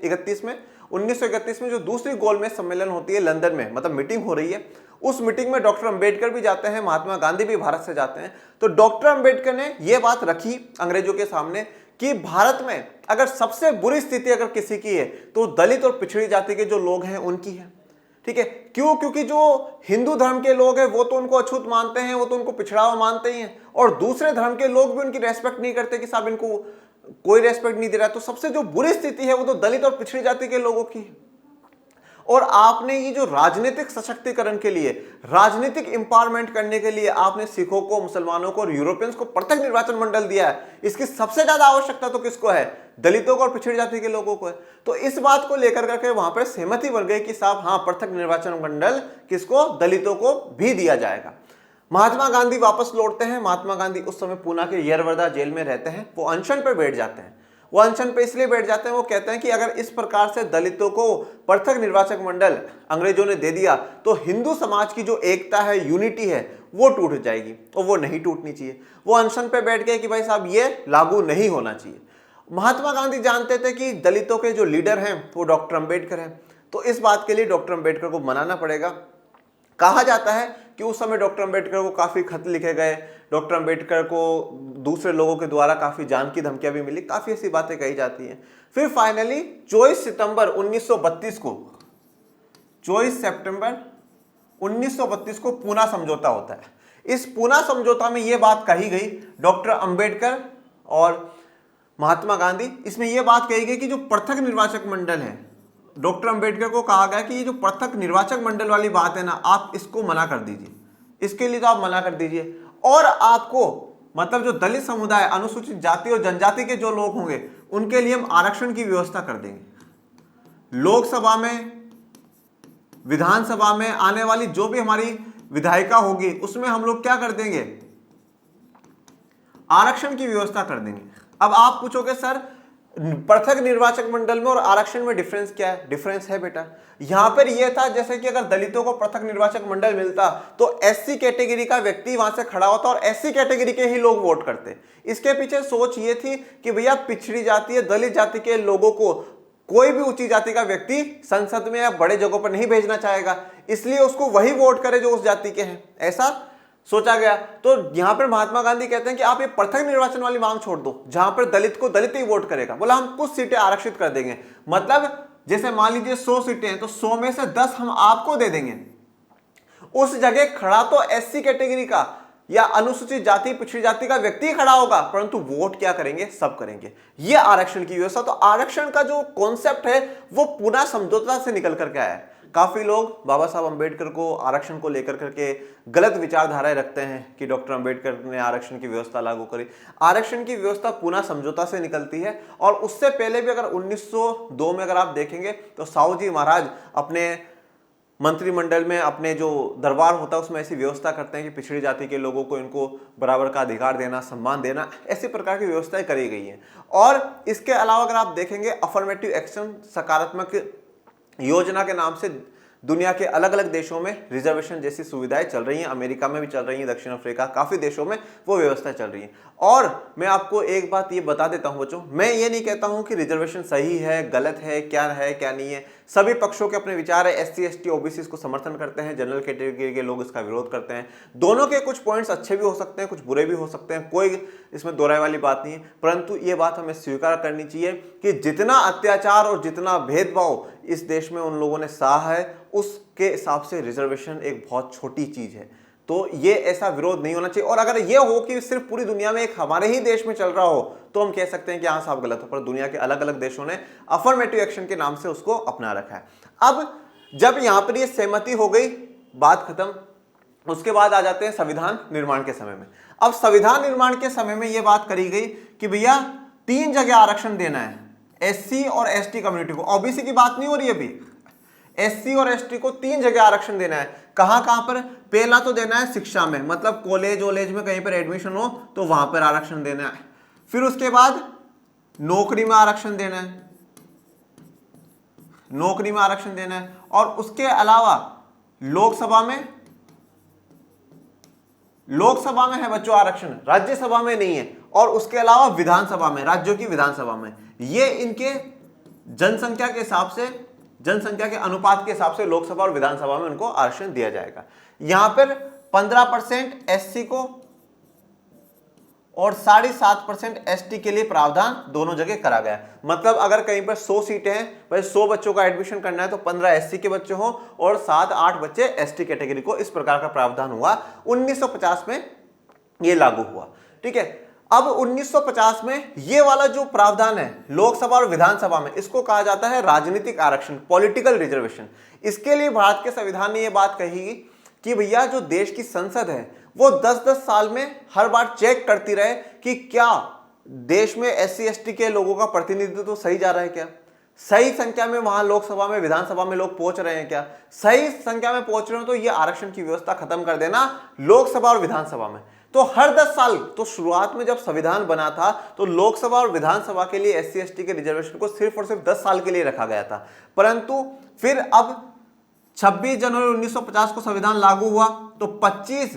1931 में जो दूसरी गोलमेज सम्मेलन होती है लंदन में, मतलब मीटिंग हो रही है, उस मीटिंग में डॉक्टर अंबेडकर भी जाते हैं, महात्मा गांधी भी भारत से जाते हैं। तो डॉक्टर अंबेडकर ने यह बात रखी अंग्रेजों के सामने कि भारत में अगर सबसे बुरी स्थिति अगर किसी की है तो दलित और पिछड़ी जाति के जो लोग हैं उनकी है। ठीक है, क्यों? क्योंकि जो हिंदू धर्म के लोग हैं वो तो उनको अछूत मानते हैं, वो तो उनको पिछड़ा हुआ मानते ही हैं, और दूसरे धर्म के लोग भी उनकी रेस्पेक्ट नहीं करते कि साहब इनको कोई रेस्पेक्ट नहीं दे रहा। तो सबसे जो बुरी स्थिति है वो तो दलित और पिछड़ी जाति के लोगों की है। और आपने ये जो राजनीतिक सशक्तिकरण के लिए, राजनीतिक एम्पावरमेंट करने के लिए आपने सिखों को, मुसलमानों को और यूरोपियंस को पृथक निर्वाचन मंडल दिया है, इसकी सबसे ज्यादा आवश्यकता तो किसको है? दलितों को और पिछड़ी जाति के लोगों को है। तो इस बात को लेकर करके वहां पर सहमति बन गई कि साहब हाँ, पृथक निर्वाचन मंडल किसको? दलितों को भी दिया जाएगा। महात्मा गांधी वापस लौटते हैं। महात्मा गांधी उस समय पूना के यरवदा जेल में रहते हैं। वो अनशन पर बैठ जाते हैं। वो अनशन पे इसलिए बैठ जाते हैं, वो कहते हैं कि अगर इस प्रकार से दलितों को पृथक निर्वाचक मंडल अंग्रेजों ने दे दिया तो हिंदू समाज की जो एकता है, यूनिटी है, वो टूट जाएगी, और वो नहीं टूटनी चाहिए। वो अनशन पे बैठ गए कि भाई साहब ये लागू नहीं होना चाहिए। महात्मा गांधी जानते थे कि दलितों के जो लीडर हैं वो डॉक्टर अंबेडकर हैं, तो इस बात के लिए डॉक्टर अंबेडकर को मनाना पड़ेगा। कहा जाता है कि उस समय डॉक्टर अंबेडकर को काफी खत लिखे गए, डॉक्टर अंबेडकर को दूसरे लोगों के द्वारा काफी जान की धमकियां भी मिली, काफी ऐसी बातें कही जाती हैं। फिर फाइनली 24 सितंबर 1932 को 24 सितंबर 1932 को पूना समझौता होता है। इस पूना समझौता में यह बात कही गई, डॉक्टर अंबेडकर और महात्मा गांधी, इसमें यह बात कही गई कि जो पृथक निर्वाचक मंडल है, डॉक्टर अंबेडकर को कहा गया कि ये जो पृथक निर्वाचक मंडल वाली बात है ना, आप इसको मना कर दीजिए, इसके लिए तो आप मना कर दीजिए, और आपको मतलब जो दलित समुदाय, अनुसूचित जाति और जनजाति के जो लोग होंगे उनके लिए हम आरक्षण की व्यवस्था कर देंगे। लोकसभा में, विधानसभा में आने वाली जो भी हमारी विधायिका होगी उसमें हम लोग क्या कर देंगे? आरक्षण की व्यवस्था कर देंगे। अब आप पूछोगे सर पृथक निर्वाचक मंडल में और आरक्षण में डिफरेंस क्या है? डिफरेंस है बेटा, यहां पर यह था जैसे कि अगर दलितों को पृथक निर्वाचक मंडल मिलता तो एससी कैटेगरी का व्यक्ति वहां से खड़ा होता और एससी कैटेगरी के ही लोग वोट करते। इसके पीछे सोच ये थी कि भैया पिछड़ी जाति या दलित जाति के लोगों को कोई भी ऊंची जाति का व्यक्ति संसद में या बड़े जगहों पर नहीं भेजना चाहेगा, इसलिए उसको वही वोट करे जो उस जाति के हैं, ऐसा सोचा गया। तो यहां पर महात्मा गांधी कहते हैं कि आप ये पृथक निर्वाचन वाली मांग छोड़ दो, जहां पर दलित को दलित ही वोट करेगा। बोला हम कुछ सीटें आरक्षित कर देंगे, मतलब जैसे मान लीजिए 100 सीटें हैं तो 100 में से 10 हम आपको दे देंगे। उस जगह खड़ा तो एससी कैटेगरी का या अनुसूचित जाति, पिछड़ी जाति का व्यक्ति खड़ा होगा, परंतु वोट क्या करेंगे? सब करेंगे। यह आरक्षण की व्यवस्था। तो आरक्षण का जो कॉन्सेप्ट है वो पूना समझौता से निकल करके आया है। काफी लोग बाबा साहब अंबेडकर को आरक्षण को लेकर करके गलत विचारधाराएं रखते हैं कि डॉक्टर अंबेडकर ने आरक्षण की व्यवस्था लागू करी। आरक्षण की व्यवस्था पूना समझौता से निकलती है, और उससे पहले भी अगर 1902 में अगर आप देखेंगे तो साहू जी महाराज अपने मंत्रिमंडल में, अपने जो दरबार होता है उसमें ऐसी व्यवस्था करते हैं कि पिछड़ी जाति के लोगों को इनको बराबर का अधिकार देना, सम्मान देना, ऐसी प्रकार की व्यवस्थाएं करी गई हैं। और इसके अलावा अगर आप देखेंगे अफर्मेटिव एक्शन, सकारात्मक योजना के नाम से दुनिया के अलग अलग देशों में रिजर्वेशन जैसी सुविधाएं चल रही हैं। अमेरिका में भी चल रही हैं, दक्षिण अफ्रीका, काफी देशों में वो व्यवस्था चल रही है। और मैं आपको एक बात ये बता देता हूं बच्चों, मैं ये नहीं कहता हूं कि रिजर्वेशन सही है, गलत है क्या नहीं है। सभी पक्षों के अपने विचार है। एससी, एसटी, ओबीसी इसको समर्थन करते हैं, जनरल कैटेगरी के लोग इसका विरोध करते हैं। दोनों के कुछ पॉइंट्स अच्छे भी हो सकते हैं, कुछ बुरे भी हो सकते हैं, कोई इसमें दोहराए वाली बात नहीं है। परंतु ये बात हमें स्वीकार करनी चाहिए कि जितना अत्याचार और जितना भेदभाव इस देश में उन लोगों ने सहा है, उसके हिसाब से रिजर्वेशन एक बहुत छोटी चीज है। तो ये ऐसा विरोध नहीं होना चाहिए। और अगर ये हो कि सिर्फ पूरी दुनिया में एक हमारे ही देश में चल रहा हो तो हम कह सकते हैं कि हाँ साहब गलत हो, पर दुनिया के अलग अलग देशों ने अफर्मेटिव एक्शन के नाम से उसको अपना रखा है। अब जब यहां पर ये सहमति हो गई, बात खत्म, उसके बाद आ जाते हैं संविधान निर्माण के समय में। अब संविधान निर्माण के समय में यह बात करी गई कि भैया 3 जगह आरक्षण देना है एससी और एसटी कम्युनिटी को। ओबीसी की बात नहीं हो रही अभी, एससी और एसटी को 3 जगह आरक्षण देना है। कहां पर? पहला तो देना है शिक्षा में, मतलब कॉलेज वॉलेज में कहीं पर एडमिशन हो तो वहां पर आरक्षण देना है। फिर उसके बाद नौकरी में आरक्षण देना है, नौकरी में आरक्षण देना है। और उसके अलावा लोकसभा में है बच्चों आरक्षण, राज्यसभा में नहीं है। और उसके अलावा विधानसभा में, राज्यों की विधानसभा में, ये इनके जनसंख्या के हिसाब से, जनसंख्या के अनुपात के हिसाब से लोकसभा और विधानसभा में उनको आरक्षण दिया जाएगा। यहां पर 15% एससी को और 7.5% एसटी के लिए प्रावधान दोनों जगह करा गया है। मतलब अगर कहीं पर 100 सीटें हैं, भाई 100 बच्चों का एडमिशन करना है तो 15 एससी के बच्चे हों और 7-8 बच्चे एसटी कैटेगरी को, इस प्रकार का प्रावधान हुआ। 1950 में ये लागू हुआ। ठीक है, अब 1950 में ये वाला जो प्रावधान है लोकसभा और विधानसभा में, इसको कहा जाता है राजनीतिक आरक्षण, पॉलिटिकल रिजर्वेशन। इसके लिए भारत के संविधान ने यह बात कही कि भैया जो देश की संसद है वो 10-10 साल में हर बार चेक करती रहे कि क्या देश में एससी एसटी के लोगों का प्रतिनिधित्व तो सही जा रहा है, क्या सही संख्या में वहां लोकसभा में विधानसभा में लोग पहुंच रहे हैं, क्या सही संख्या में पहुंच रहे हो, तो ये आरक्षण की व्यवस्था खत्म कर देना लोकसभा और विधानसभा में। तो हर 10 साल, तो शुरुआत में जब संविधान बना था तो लोकसभा और विधानसभा के लिए एससी एसटी के रिजर्वेशन को सिर्फ और सिर्फ 10 साल के लिए रखा गया था। परंतु फिर अब 26 जनवरी 1950 को संविधान लागू हुआ तो 25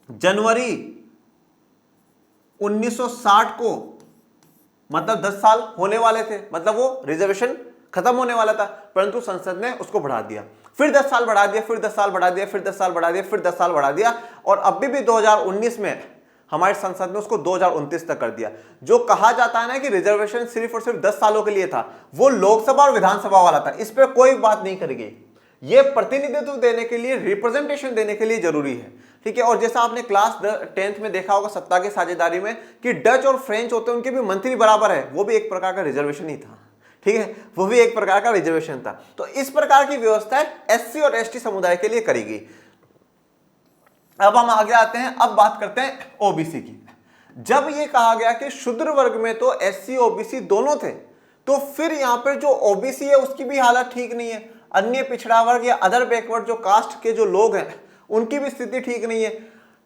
जनवरी 1960 को, मतलब 10 साल होने वाले थे, मतलब वो रिजर्वेशन खत्म होने वाला था, परंतु संसद ने उसको बढ़ा दिया। फिर 10 साल बढ़ा दिया, फिर 10 साल बढ़ा दिया, फिर 10 साल बढ़ा दिया, फिर 10 साल बढ़ा दिया, और अभी भी 2019 में हमारी संसद ने उसको 2029 तक कर दिया। जो कहा जाता है ना कि रिजर्वेशन सिर्फ और सिर्फ 10 सालों के लिए था, वो लोकसभा और विधानसभा वाला था, इस पर कोई बात नहीं करेगी। ये प्रतिनिधित्व देने के लिए, रिप्रेजेंटेशन देने के लिए जरूरी है। ठीक है, और जैसा आपने क्लास 10th में देखा होगा सत्ता की साझेदारी में कि डच और फ्रेंच होते हैं, उनके भी मंत्री बराबर है, वो भी एक प्रकार का रिजर्वेशन ही था। ठीक है, वो भी एक प्रकार का रिजर्वेशन था। तो इस प्रकार की व्यवस्था एससी और एसटी समुदाय के लिए करी गई। अब हम आगे आते हैं, अब बात करते हैं ओबीसी की। जब ये कहा गया कि शूद्र वर्ग में तो एससी ओबीसी दोनों थे, तो फिर यहां पर जो ओबीसी है उसकी भी हालत ठीक नहीं है, अन्य पिछड़ा वर्ग या अदर बैकवर्ड जो कास्ट के जो लोग हैं उनकी भी स्थिति ठीक नहीं है।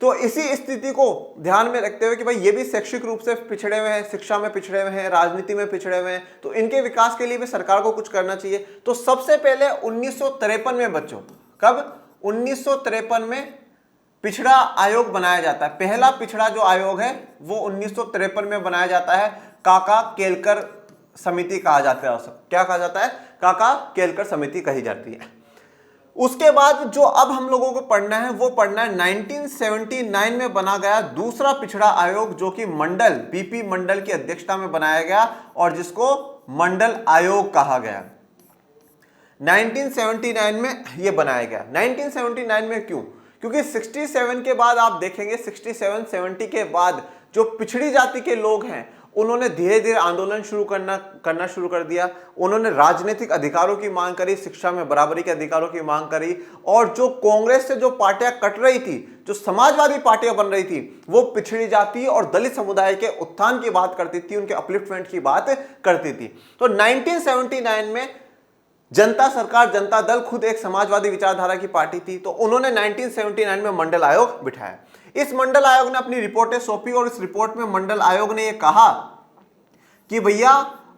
तो इसी स्थिति को ध्यान में रखते हुए कि भाई ये भी शैक्षिक रूप से पिछड़े हुए हैं, शिक्षा में पिछड़े हुए हैं, राजनीति में पिछड़े हुए हैं, तो इनके विकास के लिए भी सरकार को कुछ करना चाहिए। तो सबसे पहले 1953 में बच्चों, कब 1953 में पिछड़ा आयोग बनाया जाता है। पहला पिछड़ा जो आयोग है वो 1953 में बनाया जाता है। काका केलकर समिति कहा जाता है, क्या कहा जाता है, काका केलकर समिति कही जाती है। उसके बाद जो अब हम लोगों को पढ़ना है वो पढ़ना है 1979 में बना गया दूसरा पिछड़ा आयोग, जो कि मंडल, बीपी मंडल की अध्यक्षता में बनाया गया और जिसको मंडल आयोग कहा गया। 1979 में यह बनाया गया। 1979 में क्यों? क्योंकि 67 के बाद आप देखेंगे, 67-70 के बाद जो पिछड़ी जाति के लोग हैं उन्होंने धीरे धीरे आंदोलन करना शुरू कर दिया। उन्होंने राजनीतिक अधिकारों की मांग करी, शिक्षा में बराबरी के अधिकारों की मांग करी, और जो कांग्रेस से जो पार्टियां कट रही थी, जो समाजवादी पार्टियां बन रही थी, वो पिछड़ी जाति और दलित समुदाय के उत्थान की बात करती थी, उनके अपलिफ्टमेंट की बात करती थी। तो 1979 में जनता सरकार जनता दल खुद एक समाजवादी विचारधारा की पार्टी थी, तो उन्होंने 1979 में मंडल आयोग बिठाया। इस मंडल आयोग ने अपनी रिपोर्टें सौंपी और इस रिपोर्ट में मंडल आयोग ने यह कहा कि भैया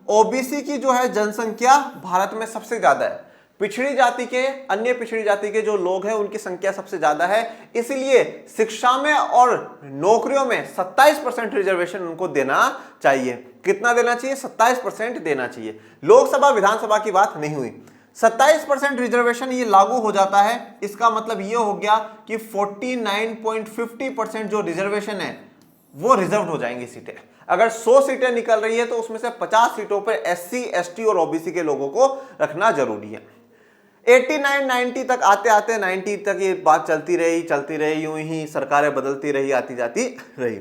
ओबीसी की जो है जनसंख्या भारत में सबसे ज्यादा है, पिछड़ी जाति के, अन्य पिछड़ी जाति के जो लोग हैं उनकी संख्या सबसे ज्यादा है, इसलिए शिक्षा में और नौकरियों में 27% रिजर्वेशन उनको देना चाहिए। कितना देना चाहिए? 27% देना चाहिए। लोकसभा विधानसभा की बात नहीं हुई। 27% रिजर्वेशन ये लागू हो जाता है, इसका मतलब ये हो गया कि 49.50% जो रिजर्वेशन है वो रिजर्व हो जाएंगी सीटें। अगर 100 सीटें निकल रही है तो उसमें से 50 सीटों पर एससी, एसटी और ओबीसी के लोगों को रखना जरूरी है। 89-90 तक आते आते 90 तक ये बात चलती रही, यूं ही सरकारें बदलती रही, आती जाती रही।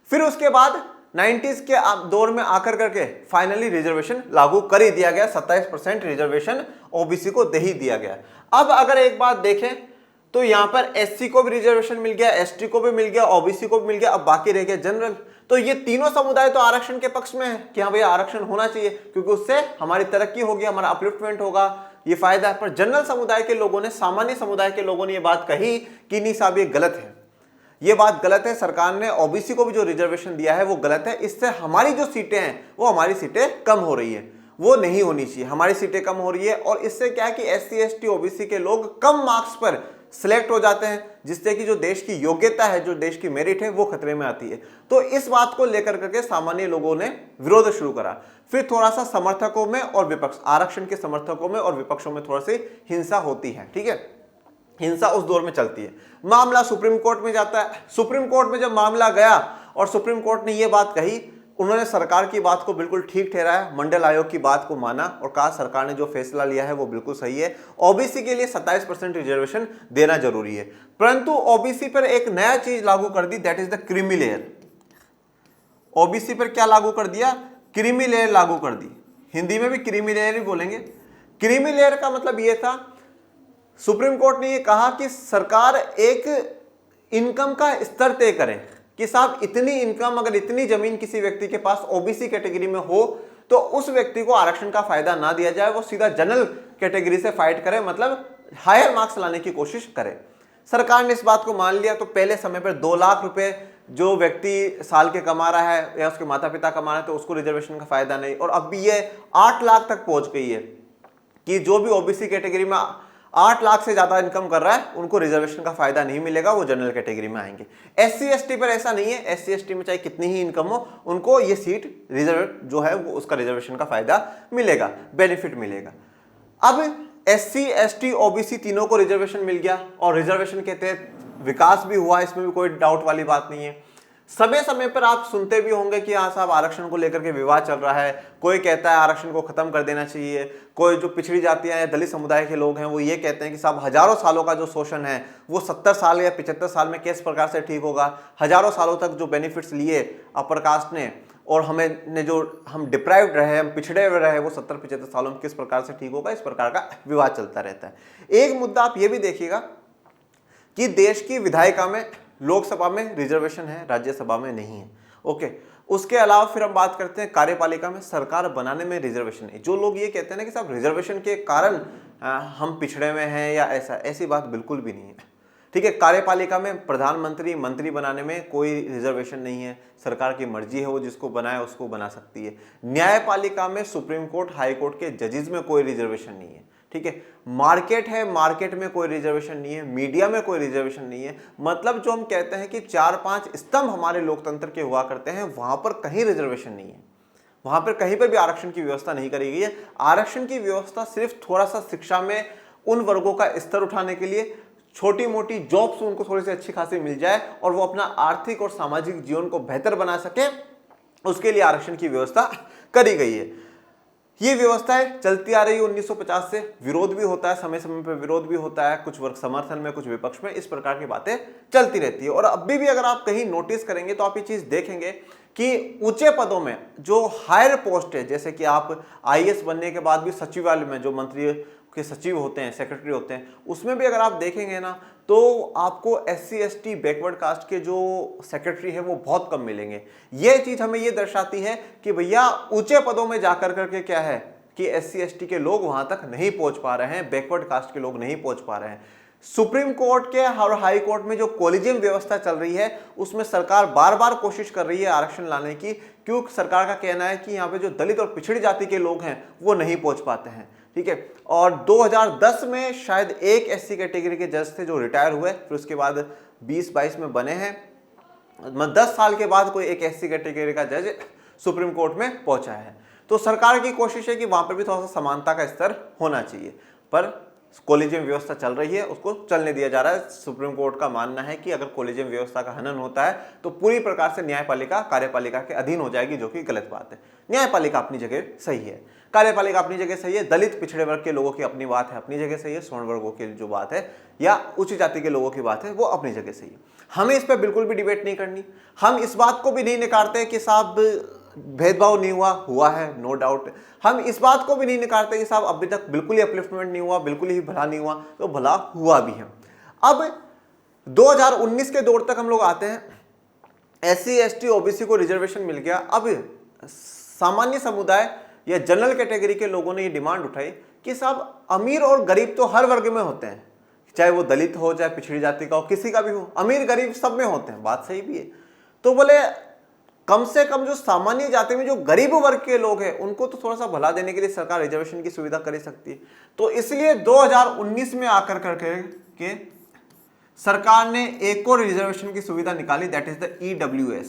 फिर उसके बाद 90s के दौर में आकर करके फाइनली रिजर्वेशन लागू कर ही दिया गया। 27% रिजर्वेशन ओबीसी को दे ही दिया गया। अब अगर एक बात देखें तो यहां पर एससी को भी रिजर्वेशन मिल गया, एसटी को भी मिल गया, ओबीसी को भी मिल गया, अब बाकी रह गया जनरल। तो ये तीनों समुदाय तो आरक्षण के पक्ष में है कि हाँ भैया आरक्षण होना चाहिए, क्योंकि उससे हमारी तरक्की होगी, हमारा अपलिफ्टमेंट होगा, ये फायदा है। पर जनरल समुदाय के लोगों ने, सामान्य समुदाय के लोगों ने ये बात कही कि नहीं साहब ये गलत है, ये बात गलत है। सरकार ने ओबीसी को भी जो रिजर्वेशन दिया है वो गलत है। इससे हमारी जो सीटें हैं वो हमारी सीटें कम हो रही है, वो नहीं होनी चाहिए। हमारी सीटें कम हो रही है और इससे क्या है कि एससी एसटी ओबीसी के लोग कम मार्क्स पर सिलेक्ट हो जाते हैं, जिससे कि जो देश की योग्यता है, जो देश की मेरिट है, वो खतरे में आती है। तो इस बात को लेकर करके सामान्य लोगों ने विरोध शुरू करा। फिर थोड़ा सा समर्थकों में और विपक्ष, आरक्षण के समर्थकों में और विपक्षों में थोड़ा सी हिंसा होती है। ठीक है, हिंसा उस दौर में चलती है। मामला सुप्रीम कोर्ट में जाता है। सुप्रीम कोर्ट में जब मामला गया और सुप्रीम कोर्ट ने यह बात कही, उन्होंने सरकार की बात को बिल्कुल ठीक ठहराया, मंडल आयोग की बात को माना और कहा सरकार ने जो फैसला लिया है वो बिल्कुल सही है। ओबीसी के लिए 27% रिजर्वेशन देना जरूरी है। परंतु ओबीसी पर एक नया चीज लागू कर दी, that is the creamy layer. OBC पर क्या लागू कर दिया? क्रीमी लेयर लागू कर दी। हिंदी में भी क्रीमी लेयर ही बोलेंगे। क्रीमी लेयर का मतलब यह था, सुप्रीम कोर्ट ने यह कहा कि सरकार एक इनकम का स्तर तय करे कि साहब इतनी इनकम, अगर इतनी जमीन किसी व्यक्ति के पास ओबीसी कैटेगरी में हो तो उस व्यक्ति को आरक्षण का फायदा ना दिया जाए, वो सीधा जनरल कैटेगरी से फाइट करे, मतलब हायर मार्क्स लाने की कोशिश करे। सरकार ने इस बात को मान लिया। तो पहले समय पर 2 लाख रुपए जो व्यक्ति साल के कमा रहा है या उसके माता पिता कमा रहे हैं तो उसको रिजर्वेशन का फायदा नहीं, और अब भी ये 8 लाख तक पहुंच गई है कि जो भी ओबीसी कैटेगरी में 8 लाख से ज्यादा इनकम कर रहा है उनको रिजर्वेशन का फायदा नहीं मिलेगा, वो जनरल कैटेगरी में आएंगे। एससी एसटी पर ऐसा नहीं है। एससी एसटी में चाहे कितनी ही इनकम हो, उनको ये सीट रिजर्व जो है वो उसका रिजर्वेशन का फायदा मिलेगा, बेनिफिट मिलेगा। अब एससी एसटी ओबीसी तीनों को रिजर्वेशन मिल गया और रिजर्वेशन के तहत विकास भी हुआ, इसमें भी कोई डाउट वाली बात नहीं है। समय समय पर आप सुनते भी होंगे कि हाँ साहब आरक्षण को लेकर के विवाद चल रहा है। कोई कहता है आरक्षण को खत्म कर देना चाहिए, कोई जो पिछड़ी जातियां या दलित समुदाय के लोग हैं वो ये कहते हैं कि साहब हजारों सालों का जो शोषण है वो 70 साल या 75 साल में किस प्रकार से ठीक होगा। हजारों सालों तक जो बेनिफिट्स लिए अपर कास्ट ने और हम डिप्राइव्ड रहे, हम पिछड़े हुए रहे, वो 70-75 सालों में किस प्रकार से ठीक होगा, इस प्रकार का विवाद चलता रहता है। एक मुद्दा आप ये भी देखिएगा कि देश की विधायिका में, लोकसभा में रिजर्वेशन है, राज्यसभा में नहीं है। ओके, उसके अलावा फिर हम बात करते हैं कार्यपालिका में, सरकार बनाने में रिजर्वेशन नहीं। जो लोग ये कहते हैं ना कि साहब रिजर्वेशन के कारण हम पिछड़े में हैं या ऐसी बात बिल्कुल भी नहीं है। ठीक है, कार्यपालिका में प्रधानमंत्री, मंत्री बनाने में कोई रिजर्वेशन नहीं है। सरकार की मर्जी है, वो जिसको बनाए उसको बना सकती है। न्यायपालिका में सुप्रीम कोर्ट, हाई कोर्ट के जजेस में कोई रिजर्वेशन नहीं है। ठीक है, मार्केट है, मार्केट में कोई रिजर्वेशन नहीं है। मीडिया में कोई रिजर्वेशन नहीं है। मतलब जो हम कहते हैं कि 4-5 स्तंभ हमारे लोकतंत्र के हुआ करते हैं, वहां पर कहीं रिजर्वेशन नहीं है। वहां पर कहीं पर भी आरक्षण की व्यवस्था नहीं करी गई है। आरक्षण की व्यवस्था सिर्फ थोड़ा सा शिक्षा में उन वर्गों का स्तर उठाने के लिए, छोटी मोटी जॉब्स उनको थोड़ी सी अच्छी खासी मिल जाए और वो अपना आर्थिक और सामाजिक जीवन को बेहतर बना सके, उसके लिए आरक्षण की व्यवस्था करी गई है। ये व्यवस्थाएं चलती आ रही है 1950 से। विरोध भी होता है, समय समय पर विरोध भी होता है, कुछ वर्ग समर्थन में, कुछ विपक्ष में, इस प्रकार की बातें चलती रहती है। और अभी भी अगर आप कहीं नोटिस करेंगे तो आप ये चीज देखेंगे कि ऊंचे पदों में जो हायर पोस्ट है, जैसे कि आप आईएएस बनने के बाद भी सचिवालय में जो मंत्री के सचिव होते हैं, सेक्रेटरी होते हैं, उसमें भी अगर आप देखेंगे ना तो आपको एससी एसटी बैकवर्ड कास्ट के जो सेक्रेटरी है वो बहुत कम मिलेंगे। ये चीज हमें ये दर्शाती है कि भैया ऊंचे पदों में जाकर करके क्या है कि एससी एसटी के लोग वहां तक नहीं पहुंच पा रहे हैं, बैकवर्ड कास्ट के लोग नहीं पहुंच पा रहे हैं। सुप्रीम कोर्ट के और हाई कोर्ट में जो कॉलेजियम व्यवस्था चल रही है उसमें सरकार बार बार कोशिश कर रही है आरक्षण लाने की, क्योंकि सरकार का कहना है कि यहाँ पे जो दलित और पिछड़ी जाति के लोग हैं वो नहीं पहुंच पाते हैं। ठीक है, और 2010 में शायद एक एससी कैटेगरी के जज थे जो रिटायर हुए, फिर उसके बाद 2022 में बने हैं। 10 साल के बाद कोई एक एससी कैटेगरी का जज सुप्रीम कोर्ट में पहुंचा है। तो सरकार की कोशिश है कि वहां पर भी थोड़ा सा समानता का स्तर होना चाहिए, पर कॉलेजियम व्यवस्था चल रही है, उसको चलने दिया जा रहा है। सुप्रीम कोर्ट का मानना है कि अगर कॉलेजियम व्यवस्था का हनन होता है तो पूरी प्रकार से न्यायपालिका कार्यपालिका के अधीन हो जाएगी, जो कि गलत बात है। न्यायपालिका अपनी जगह सही है, कार्यपालिका अपनी जगह सही है, दलित पिछड़े वर्ग के लोगों की अपनी बात है, अपनी जगह सही है, स्वर्ण वर्गों की जो बात है या उच्च जाति के लोगों की बात है वो अपनी जगह सही है। हमें इस पर बिल्कुल भी डिबेट नहीं करनी। हम इस बात को भी नहीं नकारते कि साहब भेदभाव नहीं हुआ है, नो डाउट। हम इस बात को भी नहीं नकारते कि साहब अभी तक बिल्कुल ही अपलिफ्टमेंट नहीं हुआ, बिल्कुल ही भला नहीं हुआ, तो भला हुआ भी है। अब 2019 के दौर तक हम लोग आते हैं, एससी एसटी ओबीसी को रिजर्वेशन मिल गया। अब सामान्य समुदाय या जनरल कैटेगरी के लोगों ने ये डिमांड उठाई कि साहब अमीर और गरीब तो हर वर्ग में होते हैं, चाहे वो दलित हो, चाहे पिछड़ी जाति का हो, किसी का भी हो, अमीर गरीब सब में होते हैं, बात सही भी है। तो बोले कम से कम जो सामान्य जाति में जो गरीब वर्ग के लोग हैं उनको तो थोड़ा सा भला देने के लिए सरकार रिजर्वेशन की सुविधा कर ही सकती है। तो इसलिए 2019 में आकर करके सरकार ने एक और रिजर्वेशन की सुविधा निकाली, दैट इज द EWS।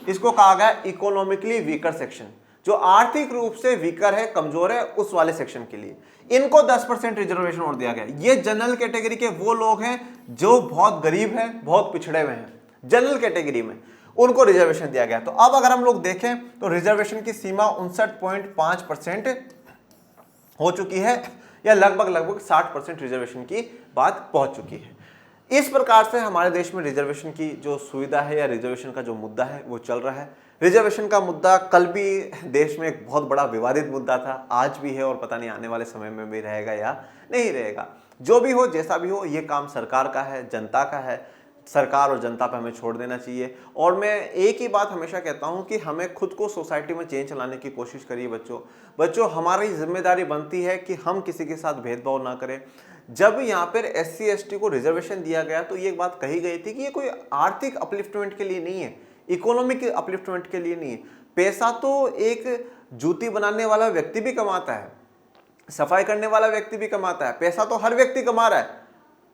इसको कहा गया इकोनॉमिकली वीकर सेक्शन, जो आर्थिक रूप से वीकर है, कमजोर है, उस वाले सेक्शन के लिए इनको 10% रिजर्वेशन और दिया गया। ये जनरल कैटेगरी के वो लोग हैं जो बहुत गरीब हैं, बहुत पिछड़े हुए हैं, जनरल कैटेगरी में उनको रिजर्वेशन दिया गया। तो अब अगर हम लोग देखें तो रिजर्वेशन की सीमा 59.5% हो चुकी है, या लगभग 60% रिजर्वेशन की बात पहुंच चुकी है। इस प्रकार से हमारे देश में रिजर्वेशन की जो सुविधा है या रिजर्वेशन का जो मुद्दा है वो चल रहा है। रिजर्वेशन का मुद्दा कल भी देश में एक बहुत बड़ा विवादित मुद्दा था, आज भी है और पता नहीं आने वाले समय में भी रहेगा या नहीं रहेगा। जो भी हो, जैसा भी हो, ये काम सरकार का है, जनता का है। सरकार और जनता पे हमें छोड़ देना चाहिए। और मैं एक ही बात हमेशा कहता हूं कि हमें खुद को सोसाइटी में चेंज लाने की कोशिश करिए। बच्चों हमारी जिम्मेदारी बनती है कि हम किसी के साथ भेदभाव ना करें। जब यहाँ पर SC ST को रिजर्वेशन दिया गया तो ये बात कही गई थी कि ये कोई आर्थिक अपलिफ्टमेंट के लिए नहीं है, इकोनॉमिक अपलिफ्टमेंट के लिए नहीं है। पैसा तो एक जूती बनाने वाला व्यक्ति भी कमाता है, सफाई करने वाला व्यक्ति भी कमाता है, पैसा तो हर व्यक्ति कमा रहा है।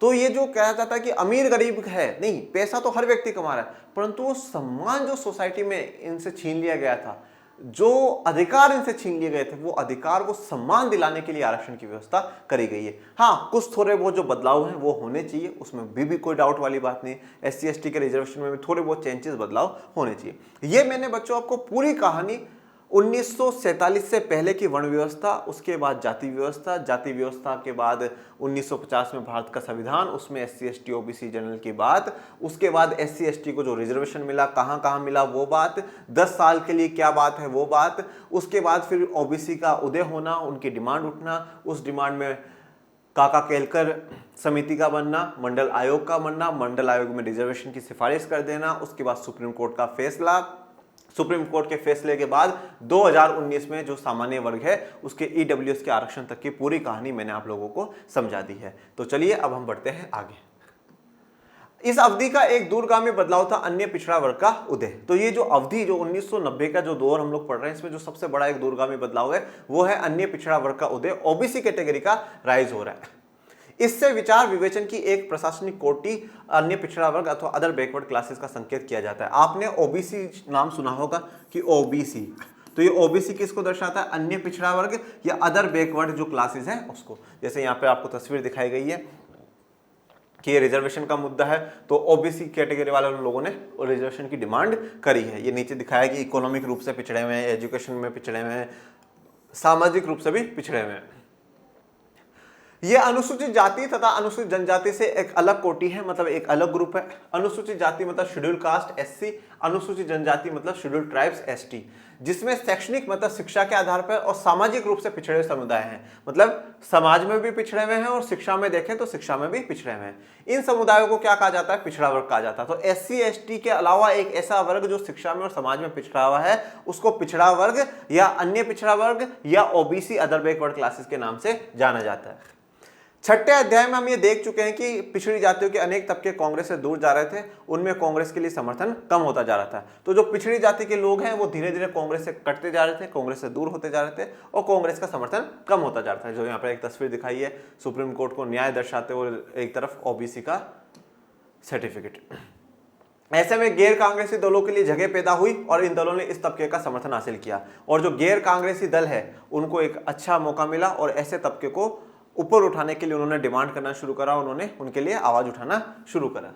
तो ये जो कहा जाता है कि अमीर गरीब है, नहीं, पैसा तो हर व्यक्ति कमा रहा है, परंतु वो सम्मान जो सोसाइटी में इनसे छीन लिया गया था, जो अधिकार इनसे छीन लिए गए थे, वो अधिकार, वो सम्मान दिलाने के लिए आरक्षण की व्यवस्था करी गई है। हाँ, कुछ थोड़े बहुत जो बदलाव हैं वो होने चाहिए, उसमें भी कोई डाउट वाली बात नहीं। SC ST के रिजर्वेशन में भी थोड़े बहुत चेंजेस, बदलाव होने चाहिए। ये मैंने बच्चों आपको पूरी कहानी 1947 से पहले की वर्ण व्यवस्था, उसके बाद जाति व्यवस्था, जाति व्यवस्था के बाद 1950 में भारत का संविधान, उसमें SC ST OBC जनरल की बात, उसके बाद SC ST को जो रिजर्वेशन मिला, कहां कहां मिला वो बात, 10 साल के लिए क्या बात है वो बात, उसके बाद फिर OBC का उदय होना, उनकी डिमांड उठना, उस डिमांड में काका केलकर समिति का बनना, मंडल आयोग का बनना, मंडल आयोग में रिजर्वेशन की सिफारिश कर देना, उसके बाद सुप्रीम कोर्ट का फैसला, सुप्रीम कोर्ट के फैसले के बाद 2019 में जो सामान्य वर्ग है उसके EWS के आरक्षण तक की पूरी कहानी मैंने आप लोगों को समझा दी है। तो चलिए अब हम बढ़ते हैं आगे। इस अवधि का एक दूरगामी बदलाव था अन्य पिछड़ा वर्ग का उदय। तो ये जो अवधि, जो 1990 का जो दौर हम लोग पढ़ रहे हैं, इसमें जो सबसे बड़ा एक दूरगामी बदलाव है वो है अन्य पिछड़ा वर्ग का उदय, OBC कैटेगरी का राइज हो रहा है। इससे विचार विवेचन की एक प्रशासनिक कोटि अन्य पिछड़ा वर्ग अथवा अदर बैकवर्ड क्लासेस का संकेत किया जाता है। आपने OBC नाम सुना होगा कि OBC, तो ये OBC किसको दर्शाता है? अन्य पिछड़ा वर्ग या अदर बैकवर्ड जो क्लासेस हैं उसको। जैसे यहाँ पे आपको तस्वीर दिखाई गई है कि ये रिजर्वेशन का मुद्दा है, तो OBC कैटेगरी वाले लोगों ने रिजर्वेशन की डिमांड करी है। ये नीचे दिखाया कि इकोनॉमिक रूप से पिछड़े हुए हैं, एजुकेशन में पिछड़े हुए हैं, सामाजिक रूप से भी पिछड़े हुए हैं। यह अनुसूचित जाति तथा अनुसूचित जनजाति से एक अलग कोटि है, मतलब एक अलग ग्रुप है। अनुसूचित जाति मतलब शेड्यूल कास्ट SC, अनुसूचित जनजाति मतलब शेड्यूल ट्राइब्स ST, जिसमें शैक्षणिक मतलब शिक्षा के आधार पर और सामाजिक रूप से पिछड़े समुदाय हैं, मतलब समाज में भी पिछड़े हुए हैं और शिक्षा में देखें तो शिक्षा में भी पिछड़े हुए हैं। इन समुदायों को क्या कहा जाता है? पिछड़ा वर्ग कहा जाता है। तो SC ST के अलावा एक ऐसा वर्ग जो शिक्षा में और समाज में पिछड़ा हुआ है उसको पिछड़ा वर्ग या अन्य पिछड़ा वर्ग या OBC अदर बैकवर्ड क्लासेस के नाम से जाना जाता है। छठे अध्याय में हम ये देख चुके हैं कि पिछड़ी जातियों के अनेक तबके कांग्रेस से दूर जा रहे थे, उनमें कांग्रेस के लिए समर्थन कम होता जा रहा था। तो जो पिछड़ी जाति के लोग हैं वो धीरे धीरे कांग्रेस से कटते जा रहे थे, कांग्रेस से दूर होते जा रहे थे और कांग्रेस का समर्थन कम होता जा रहा था। जो यहाँ पर एक तस्वीर दिखाई है सुप्रीम कोर्ट को न्याय दर्शाते हुए, एक तरफ OBC का सर्टिफिकेट। ऐसे में गैर कांग्रेसी दलों के लिए जगह पैदा हुई और इन दलों ने इस तबके का समर्थन हासिल किया और जो गैर कांग्रेसी दल है उनको एक अच्छा मौका मिला और ऐसे तबके को ऊपर उठाने के लिए उन्होंने डिमांड करना शुरू करा, उन्होंने उनके लिए आवाज उठाना शुरू करा।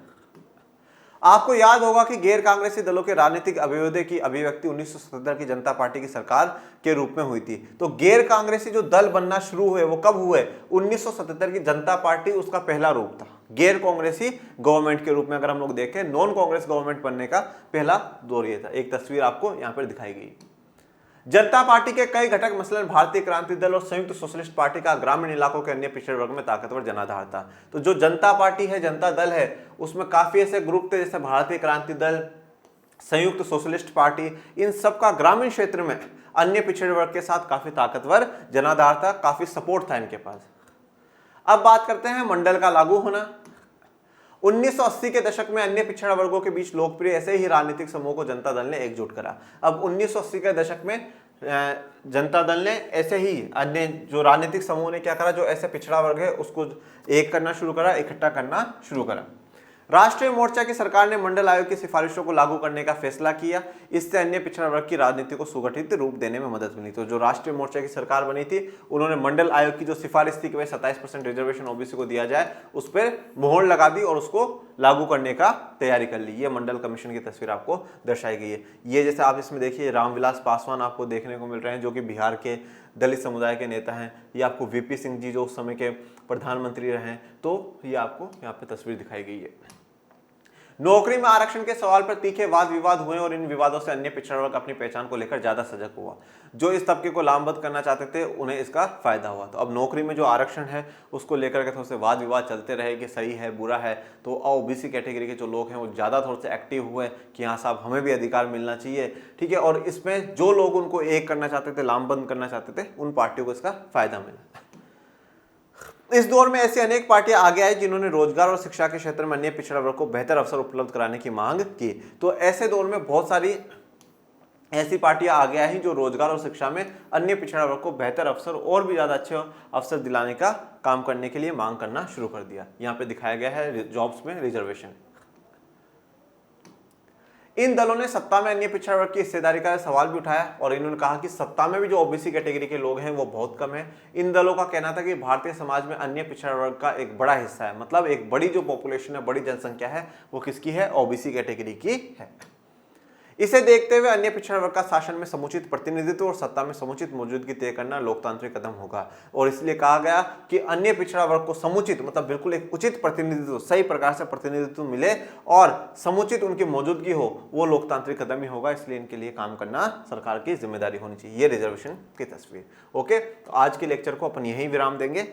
आपको याद होगा कि गैर कांग्रेसी दलों के राजनीतिक अभ्युदय की अभिव्यक्ति 1977 की जनता पार्टी की सरकार के रूप में हुई थी। तो गैर कांग्रेसी जो दल बनना शुरू हुए वो कब हुए? 1977 की जनता पार्टी उसका पहला रूप था, गैर कांग्रेसी गवर्नमेंट के रूप में। अगर हम लोग देखें नॉन कांग्रेस गवर्नमेंट बनने का पहला दौर ये था। एक तस्वीर आपको यहाँ पर दिखाई गई। जनता पार्टी के कई घटक मसलन भारतीय क्रांति दल और संयुक्त सोशलिस्ट पार्टी का ग्रामीण इलाकों के अन्य पिछड़े वर्ग में ताकतवर जनाधार था। तो जो जनता पार्टी है, जनता दल है, उसमें काफी ऐसे ग्रुप थे जैसे भारतीय क्रांति दल, संयुक्त सोशलिस्ट पार्टी, इन सब का ग्रामीण क्षेत्र में अन्य पिछड़े वर्ग के साथ काफी ताकतवर जनाधार था, काफी सपोर्ट था इनके पास। अब बात करते हैं मंडल का लागू होना। 1980 के दशक में अन्य पिछड़ा वर्गों के बीच लोकप्रिय ऐसे ही राजनीतिक समूह को जनता दल ने एकजुट करा। अब 1980 के दशक में जनता दल ने ऐसे ही अन्य जो राजनीतिक समूह ने क्या करा, जो ऐसे पिछड़ा वर्ग है उसको एक करना शुरू करा, इकट्ठा करना शुरू करा। राष्ट्रीय मोर्चा की सरकार ने मंडल आयोग की सिफारिशों को लागू करने का फैसला किया। इससे अन्य पिछड़ा वर्ग की राजनीति को सुगठित रूप देने में मदद मिली। तो जो राष्ट्रीय मोर्चा की सरकार बनी थी, उन्होंने मंडल आयोग की जो सिफारिश थी कि भाई 27% रिजर्वेशन ओबीसी को दिया जाए, उस पर मोहर लगा दी और उसको लागू करने का तैयारी कर ली। ये मंडल कमीशन की तस्वीर आपको दर्शाई गई है। ये जैसे आप इसमें देखिए रामविलास पासवान आपको देखने को मिल रहे हैं, जो कि बिहार के दलित समुदाय के नेता हैं। ये आपको वीपी सिंह जी जो उस समय के प्रधानमंत्री रहे हैं, तो ये आपको यहाँ पे तस्वीर दिखाई गई है। नौकरी में आरक्षण के सवाल पर तीखे वाद विवाद हुए और इन विवादों से अन्य पिछड़ा वर्ग अपनी पहचान को लेकर ज्यादा सजग हुआ। जो इस तबके को लामबंद करना चाहते थे, उन्हें इसका फायदा हुआ। तो अब नौकरी में जो आरक्षण है उसको लेकर के थोड़े से वाद विवाद चलते रहे कि सही है बुरा है। तो ओबीसी कैटेगरी के जो लोग हैं वो ज्यादा थोड़े से एक्टिव हुए कि हाँ साहब हमें भी अधिकार मिलना चाहिए, ठीक है। और इसमें जो लोग उनको एक करना चाहते थे, लामबंद करना चाहते थे, उन पार्टियों को इसका फायदा मिला। इस दौर में ऐसी अनेक पार्टियां आगे आई जिन्होंने रोजगार और शिक्षा के क्षेत्र में अन्य पिछड़ा वर्ग को बेहतर अवसर उपलब्ध कराने की मांग की। तो ऐसे दौर में बहुत सारी ऐसी पार्टियां आगे आई जो रोजगार और शिक्षा में अन्य पिछड़ा वर्ग को बेहतर अवसर और भी ज्यादा अच्छे अवसर दिलाने का काम करने के लिए मांग करना शुरू कर दिया। यहाँ पे दिखाया गया है जॉब्स में रिजर्वेशन। इन दलों ने सत्ता में अन्य पिछड़ा वर्ग की हिस्सेदारी का सवाल भी उठाया और इन्होंने कहा कि सत्ता में भी जो ओबीसी कैटेगरी के लोग हैं वो बहुत कम है। इन दलों का कहना था कि भारतीय समाज में अन्य पिछड़ा वर्ग का एक बड़ा हिस्सा है, मतलब एक बड़ी जो पॉपुलेशन है, बड़ी जनसंख्या है, वो किसकी है, ओबीसी कैटेगरी की है। इसे देखते हुए अन्य पिछड़ा वर्ग का शासन में समुचित प्रतिनिधित्व और सत्ता में समुचित मौजूदगी तय करना लोकतांत्रिक कदम होगा। और इसलिए कहा गया कि अन्य पिछड़ा वर्ग को समुचित, मतलब बिल्कुल एक उचित प्रतिनिधित्व, सही प्रकार से प्रतिनिधित्व मिले और समुचित उनकी मौजूदगी हो, वो लोकतांत्रिक कदम ही होगा। इसलिए इनके लिए काम करना सरकार की जिम्मेदारी होनी चाहिए। ये रिजर्वेशन की तस्वीर। ओके, तो आज के लेक्चर को अपन यहीं विराम देंगे।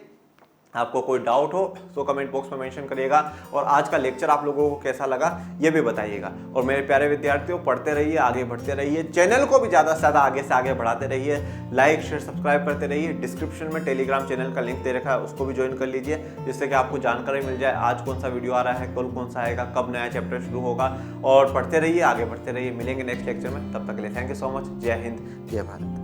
आपको कोई डाउट हो तो कमेंट बॉक्स में मेंशन करिएगा और आज का लेक्चर आप लोगों को कैसा लगा ये भी बताइएगा। और मेरे प्यारे विद्यार्थियों, पढ़ते रहिए, आगे बढ़ते रहिए, चैनल को भी ज़्यादा से ज़्यादा आगे से आगे बढ़ाते रहिए, लाइक शेयर सब्सक्राइब करते रहिए। डिस्क्रिप्शन में टेलीग्राम चैनल का लिंक दे रखा है, उसको भी ज्वाइन कर लीजिए, जिससे कि आपको जानकारी मिल जाए आज कौन सा वीडियो आ रहा है, कल कौन सा आएगा, कब नया चैप्टर शुरू होगा। और पढ़ते रहिए, आगे बढ़ते रहिए। मिलेंगे नेक्स्ट लेक्चर में, तब तक के लिए थैंक यू सो मच। जय हिंद, जय भारत।